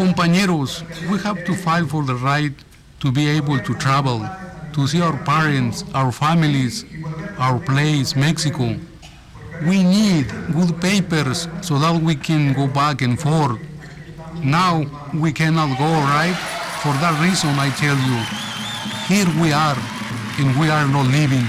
compañeros, we have to fight for the right to be able to travel, to see our parents, our families, our place, Mexico. We need good papers so that we can go back and forth. Now we cannot go, right? For that reason, I tell you, here we are, and we are not leaving.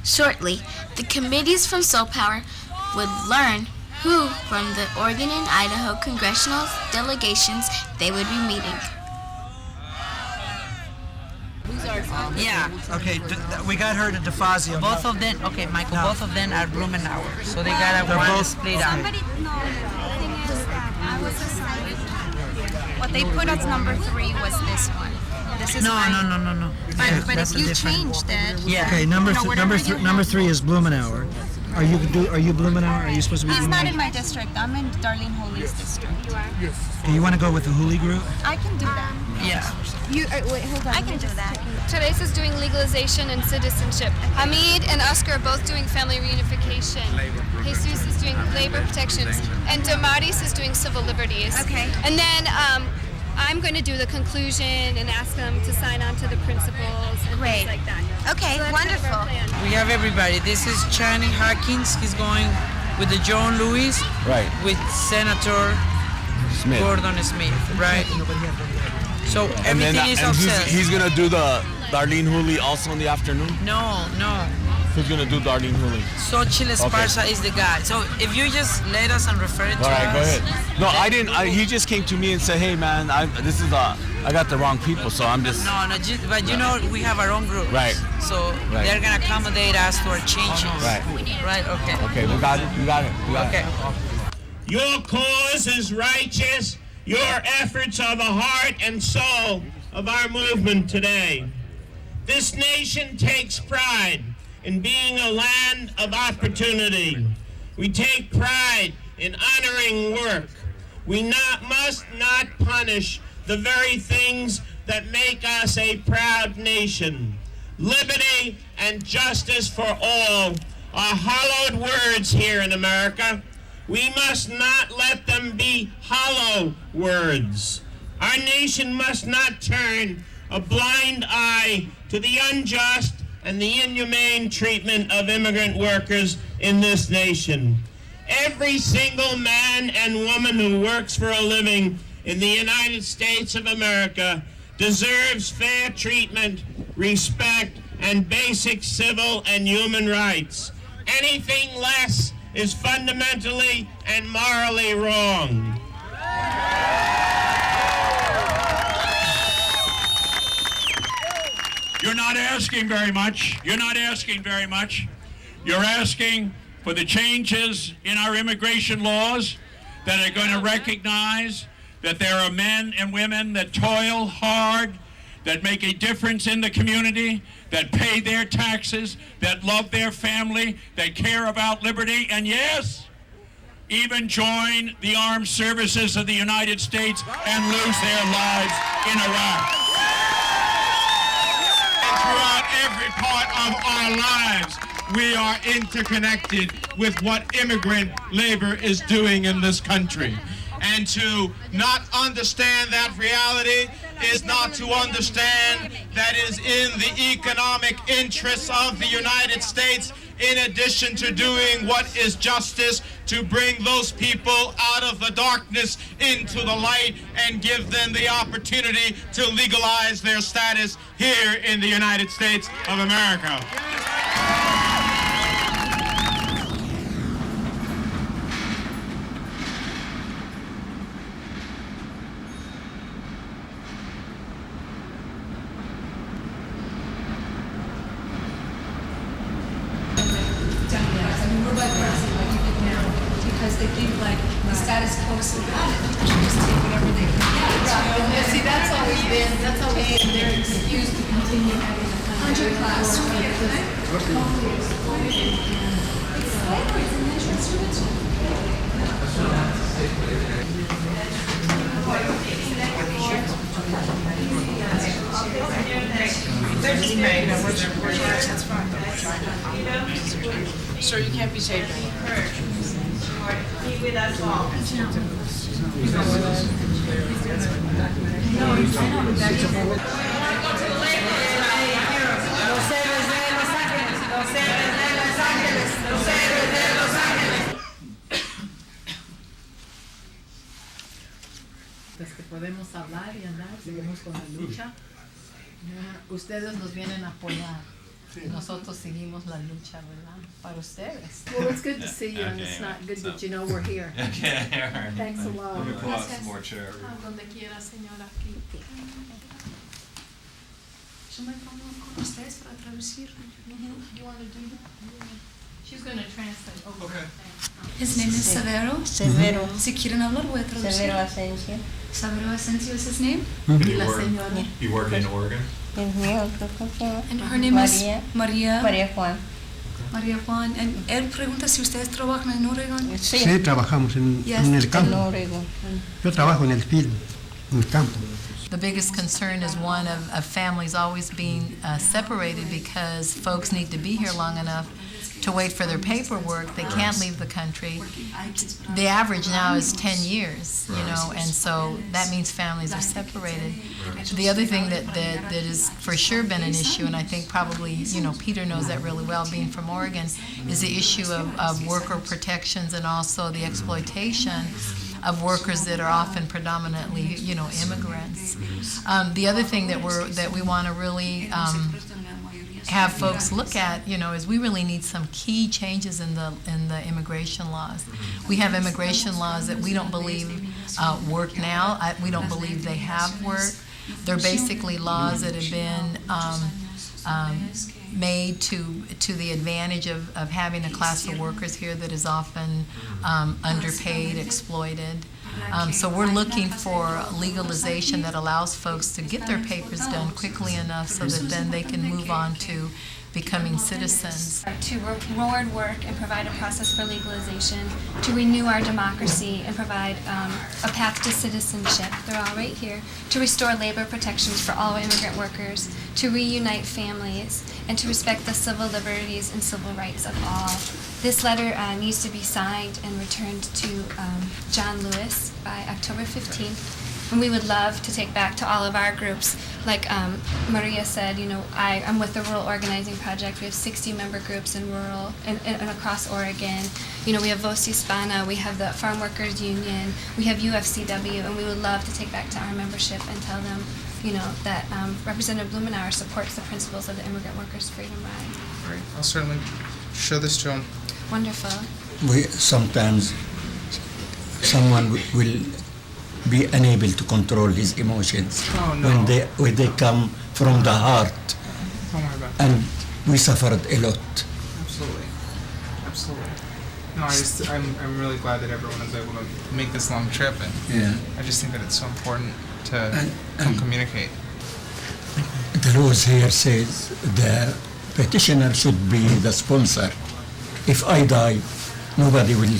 Shortly, the committees from Soul Power would learn who from the Oregon and Idaho congressional delegations they would be meeting. Yeah. Okay, we got her to DeFazio. Both of them, okay, Michael, both of them are Blumenauer, so they got They're one both split up. Somebody, no, the thing is that I was assigned, what they put as number 3 was this one. This is No. But if you changed it, Okay, number three is Blumenauer. Are you Blumenauer? Are you supposed to be? he's not in my district. I'm in Darlene Hooley's district. Okay, you want to go with the Hooley group? I can do that. Yeah. Wait, hold on. I can do that. Teresa's doing legalization and citizenship. Hamid and Oscar are both doing family reunification. Jesus is doing labor protections. And Damaris is doing civil liberties. Okay. And then I'm going to do the conclusion and ask them to sign on to the principles and things like that. Okay, So that's wonderful. Kind of our plan. We have everybody. This is Channing Hawkins. He's going with the John Lewis. Right. With Senator Smith. Gordon Smith. Right. So And then everything is and obsessed. he's gonna do the Darlene Hooley also in the afternoon. No. Who's gonna do Darlene Hooley? Xochitl Esparza is the guy. So if you just let us and refer it to All right, us. go ahead. No, I didn't. He just came to me and said, "Hey, man, I got the wrong people, so I'm just." No, but you know we have our own group. Right. So Right. they're gonna accommodate us to our changes. Right. Right. Okay. Okay, we got it. We got it. Okay. Your cause is righteous. Your efforts are the heart and soul of our movement today. This nation takes pride in being a land of opportunity. We take pride in honoring work. We must not punish the very things that make us a proud nation. Liberty and justice for all are hallowed words here in America. We must not let them be hollow words. Our nation must not turn a blind eye to the unjust and the inhumane treatment of immigrant workers in this nation. Every single man and woman who works for a living in the United States of America deserves fair treatment, respect, and basic civil and human rights. Anything less is fundamentally and morally wrong. You're not asking very much. You're not asking very much. You're asking for the changes in our immigration laws that are going to recognize that there are men and women that toil hard, that make a difference in the community, that pay their taxes, that love their family, that care about liberty, and yes, even join the armed services of the United States and lose their lives in Iraq. And throughout every part of our lives, we are interconnected with what immigrant labor is doing in this country. And to not understand that reality is not to understand that it is in the economic interests of the United States, in addition to doing what is justice, to bring those people out of the darkness into the light and give them the opportunity to legalize their status here in the United States of America. Because they think like the status quo is so bad, people should just take whatever they can get. Right. See, that's always been their excuse to continue having a underclass. It's slavery, it's an interest Sir, you can't be taping. Pues que podemos hablar y andar, seguimos con la lucha. Ustedes nos vienen a apoyar. Nosotros seguimos la lucha, ¿verdad? Para ustedes. Well, it's good to see you, and it's not good that you know we're here. Okay, all right. Thanks a lot. Let me pull out some more chair. Donde quiera, señora, aquí. Yo me pongo con ustedes para traducir. You want to do that? She's going to translate. Okay. His name is Severo. Severo. Si quieren hablar, voy a traducir. Severo Asensio. Severo Asensio is his name. Mhm. Y la señora. You work in Oregon? And her name is María. María Juan. María Juan. And él pregunta si ustedes trabajan en Oregon. Sí, trabajamos en el campo. Yo trabajo en el field, en el campo. The biggest concern is one of families always being separated because folks need to be here long enough to wait for their paperwork. They can't leave the country. The average now is 10 years, you know, and so that means families are separated. The other thing that has for sure been an issue, and I think probably, you know, Peter knows that really well, being from Oregon, is the issue of worker protections and also the exploitation of workers that are often predominantly, you know, immigrants. The other thing that we want to really have folks look at, you know, is we really need some key changes in the immigration laws. We have immigration laws that we don't believe work now. We don't believe they have worked. They're basically laws that have been made to the advantage of having a class of workers here that is often underpaid, exploited. So we're looking for legalization that allows folks to get their papers done quickly enough so that then they can move on to becoming citizens. To reward work and provide a process for legalization, to renew our democracy and provide a path to citizenship. They're all right here. To restore labor protections for all immigrant workers, to reunite families, and to respect the civil liberties and civil rights of all. This letter needs to be signed and returned to John Lewis by October 15th. And we would love to take back to all of our groups. Like Maria said, you know, I'm with the Rural Organizing Project. We have 60 member groups in rural and across Oregon. You know, we have Voz Hispana, we have the Farm Workers Union, we have UFCW, and we would love to take back to our membership and tell them, you know, that Representative Blumenauer supports the principles of the Immigrant Workers Freedom Ride. Great. I'll certainly show this to him. Wonderful. Sometimes someone will be unable to control his emotions when they come from the heart. Oh my God. And we suffered a lot. Absolutely. Absolutely. No, I'm really glad that everyone is able to make this long trip, and I just think that it's so important to communicate. The laws here says the petitioner should be the sponsor. If I die, nobody will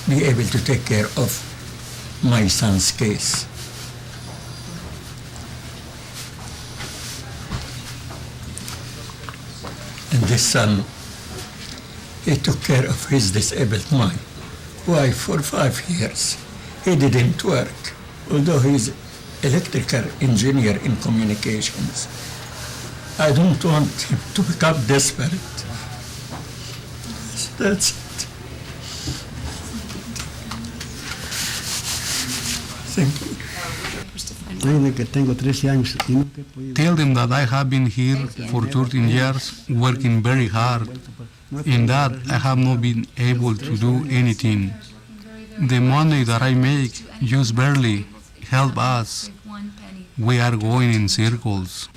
be able to take care of my son's case. And this son, he took care of his disabled mind. Why, for 5 years, he didn't work, although he's electrical engineer in communications. I don't want him to become desperate. That's it. Thank you. Tell them that I have been here for 13 years working very hard, and that I have not been able to do anything. The money that I make just barely help us. We are going in circles.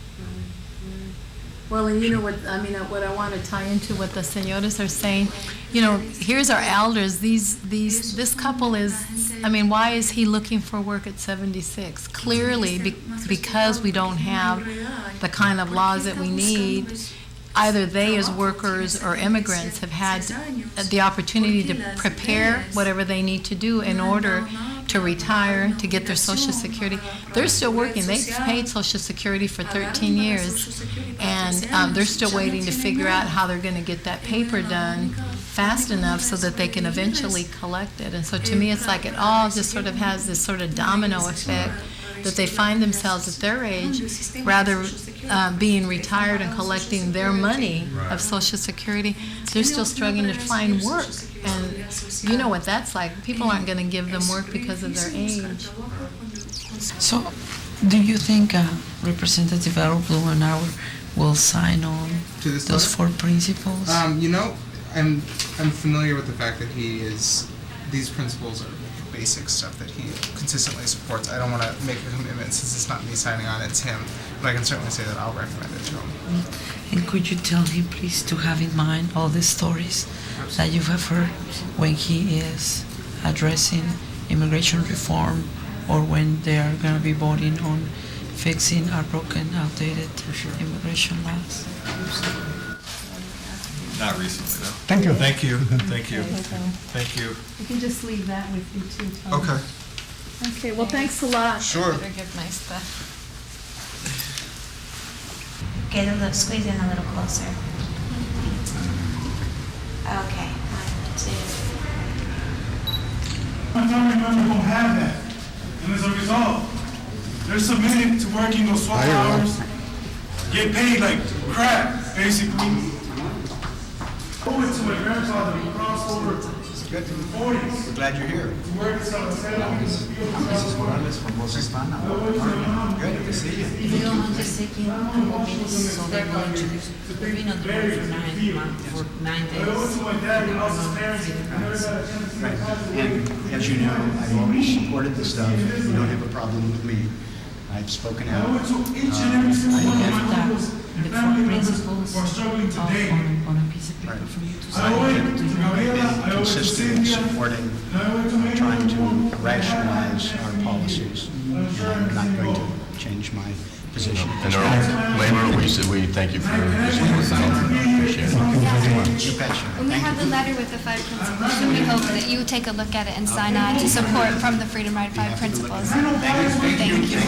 Well, and you know what I want to tie into what the señoras are saying. You know, here's our elders. This couple is, I mean, why is he looking for work at 76? Clearly, because we don't have the kind of laws that we need. Either they as workers or immigrants have had the opportunity to prepare whatever they need to do in order to retire, to get their Social Security. They're still working. They've paid Social Security for 13 years, and they're still waiting to figure out how they're going to get that paper done fast enough so that they can eventually collect it. And so to me, it's like it all just sort of has this sort of domino effect, that they find themselves at their age rather being retired and collecting their money of Social Security. They're still struggling to find work. And you know what that's like. People aren't going to give them work because of their age. So, do you think Representative Earl Blumenauer will sign on To this those letter? 4 principles? You know, I'm familiar with the fact that these principles are basic stuff that he consistently supports. I don't want to make a commitment since it's not me signing on, it's him. But I can certainly say that I'll recommend it to him. And could you tell him, please, to have in mind all the stories that you have heard when he is addressing immigration reform or when they are going to be voting on fixing our broken, outdated immigration laws? Not recently, though. Thank you. Thank you. Thank you. Thank you. You can just leave that with you too, Tom. Okay. Okay, well, thanks a lot. Sure. Better get my stuff. Get a little, squeeze in a little closer. Okay, 1, 2. My family member don't have that. And as a result, they're submitted to working those 12 hours, get paid like crap, basically. I owe it to my grandfather who crossed over to the 40s. Glad you're here. To work in San Jose. Mrs. Morales from Mosestana. Good to see you. If you don't mind just taking a couple minutes so they will introduce. We've been on the road for 9 days. Right. And as you know, I've always supported the stuff. You don't have a problem with me. I've spoken out. The 4 principles on a piece of paper for you to sign. I've been consistent in supporting, trying to rationalize our policies. And I'm not going to change my position. And Earl, Labor, we thank you for your support. Appreciate it. You betcha. When we have the letter with the 5 principles, so we hope that you take a look at it and sign on to support from the Freedom Ride 5 principles. Thank you.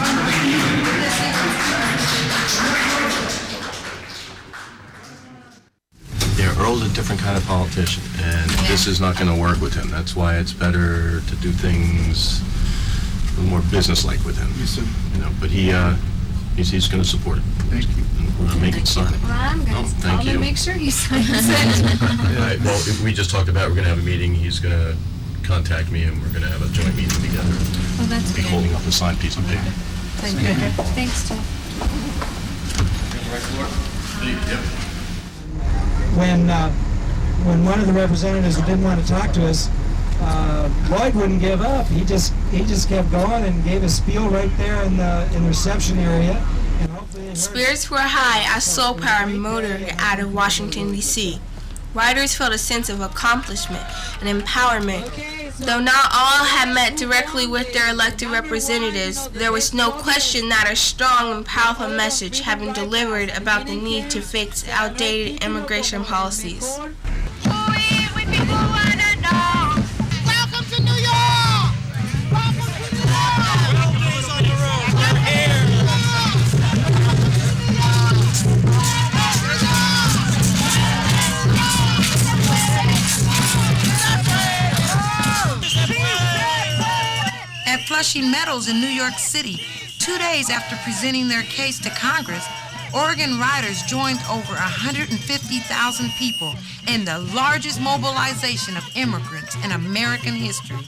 Yeah, Earl's a different kind of politician, and this is not going to work with him. That's why it's better to do things a little more business-like with him. You know, but he's going to support it. Thank you. We're going to make it sign it. Well, I'm going to thank you. make sure he signs it. Right, well, if we just talked about we're going to have a meeting. He's going to contact me, and we're going to have a joint meeting together. Well, that's Be good. holding up a signed piece of paper. Thank you. Thanks, Tim. Yep. When one of the representatives who didn't want to talk to us, Lloyd wouldn't give up. He just kept going and gave a spiel right there in the reception area. And hopefully they heard. Spirits were high as Soul Power motored out of Washington, D.C. Riders felt a sense of accomplishment and empowerment. Though not all had met directly with their elected representatives, there was no question that a strong and powerful message had been delivered about the need to fix outdated immigration policies. Welcome to New York! Welcome to New At Flushing Meadows in New York City, 2 days after presenting their case to Congress, Oregon riders joined over 150,000 people in the largest mobilization of immigrants in American history.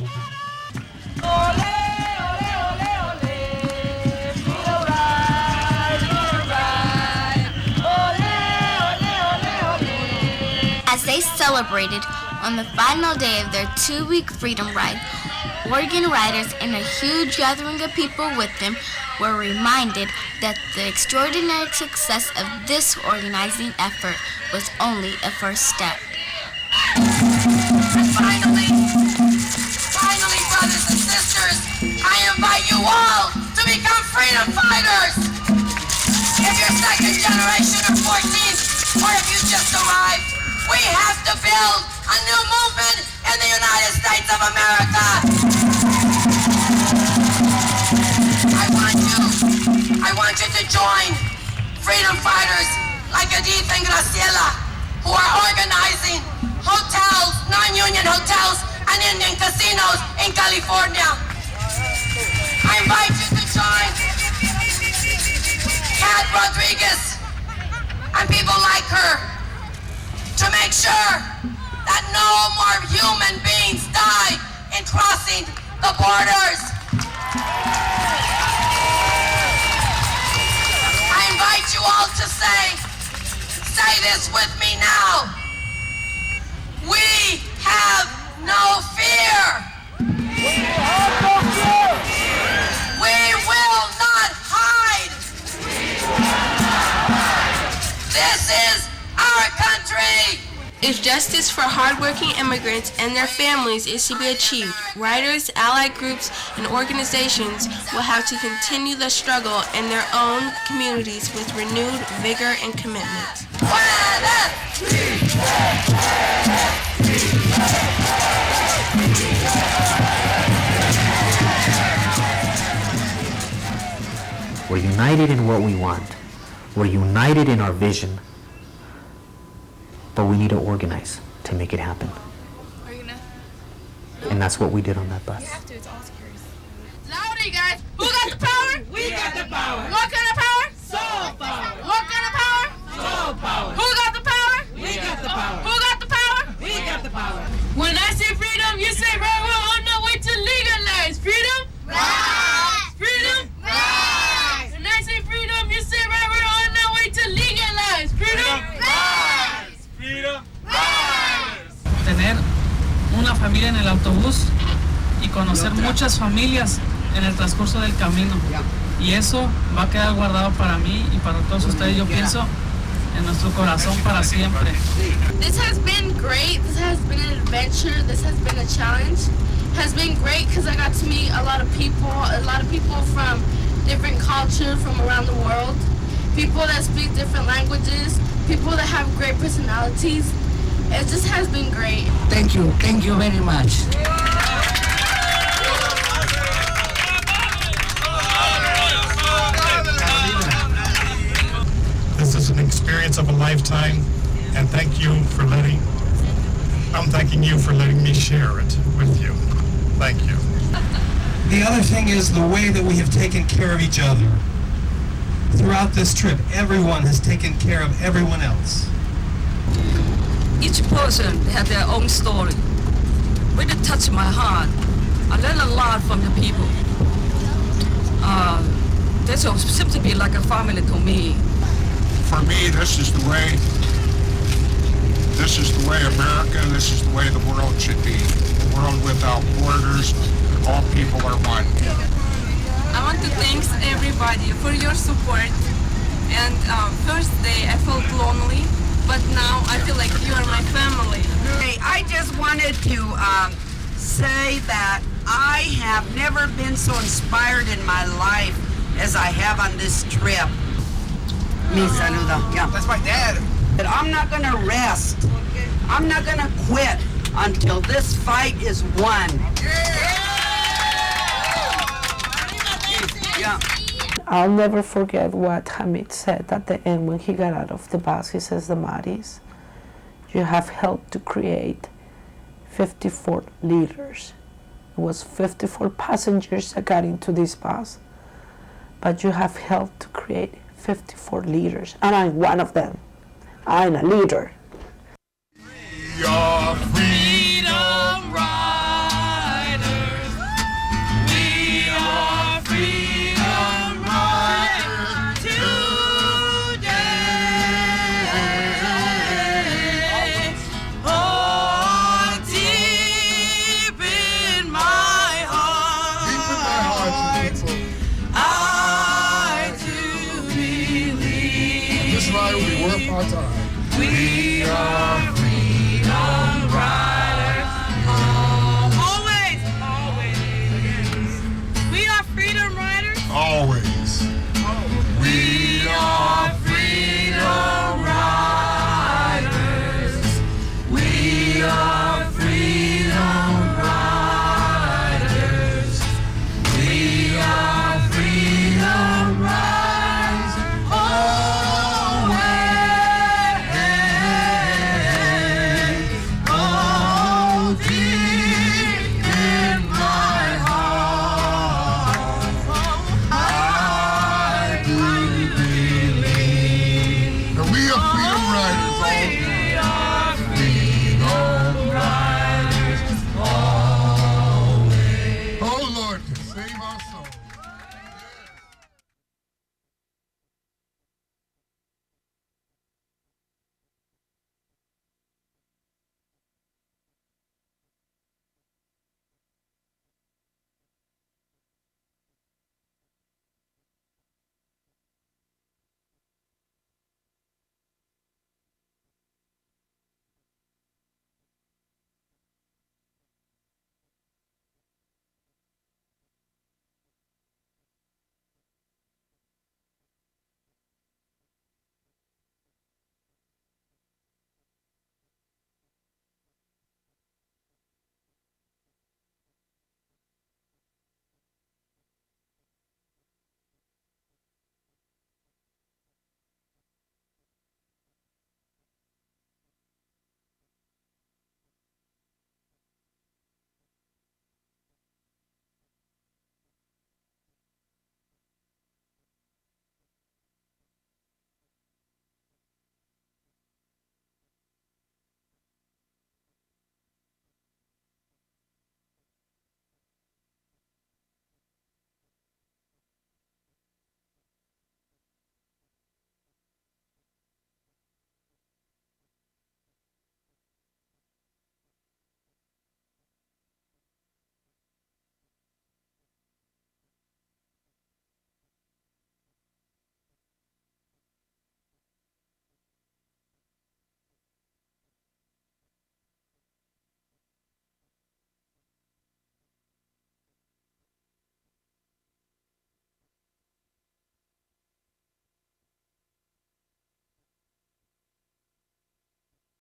As they celebrated on the final day of their 2-week freedom ride, Oregon riders and a huge gathering of people with them were reminded that the extraordinary success of this organizing effort was only a first step. Finally, brothers and sisters, I invite you all to become freedom fighters. If you're second generation or 14th, or if you just arrived, we have to build a new movement in the United States of America. want you to join freedom fighters like Edith and Graciela, who are organizing hotels, non-union hotels, and Indian casinos in California. I invite you to join Kat Rodriguez and people like her to make sure that no more human beings die in crossing the borders. I invite you all to say this with me now. We have no fear. We will not hide. This is our country. If justice for hardworking immigrants and their families is to be achieved, writers, allied groups, and organizations will have to continue the struggle in their own communities with renewed vigor and commitment. We're united in what we want. We're united in our vision. But we need to organize to make it happen. Are you gonna? And that's what we did on that bus. You have to, it's all security. Louder, you guys. Who got the power? We got the power. What kind of power? Soul power. What kind of power? Soul power. Who got the power? We got the power. Who got the power? We got the power. When I say freedom, you say right, we're on our way to legalize. Freedom? Rise. Freedom? Rise. When I say freedom, you say right, we're on our way to legalize. Freedom? Rise. Tener una familia en el autobús y conocer muchas familias en el transcurso del camino. Y eso va a quedar guardado para mí y para todos ustedes, yo pienso, en nuestro corazón para siempre. This has been great. This has been an adventure. This has been a challenge. It has been great because I got to meet a lot of people from different cultures from around the world, people that speak different languages, people that have great personalities. It just has been great. Thank you very much. This is an experience of a lifetime, and I'm thanking you for letting me share it with you. Thank you. The other thing is the way that we have taken care of each other. Throughout this trip, everyone has taken care of everyone else. Each person had their own story. Really touched my heart. I learned a lot from the people. This seems to be like a family to me. For me, this is the way America, this is the way the world should be. A world without borders, all people are one. I want to thank everybody for your support. And first day I felt lonely, but now I feel like you are my family. Hey, I just wanted to say that I have never been so inspired in my life as I have on this trip. Mi saludo. Yeah. That's my dad. But I'm not gonna rest. I'm not gonna quit until this fight is won. Yeah. I'll never forget what Hamid said at the end when he got out of the bus. He says, Damaris, you have helped to create 54 leaders. It was 54 passengers that got into this bus, but you have helped to create 54 leaders, and I'm one of them. I'm a leader. We are freedom riders. We are freedom riders today. Oh, deep in my heart, I do believe. This ride will be worth our time. We are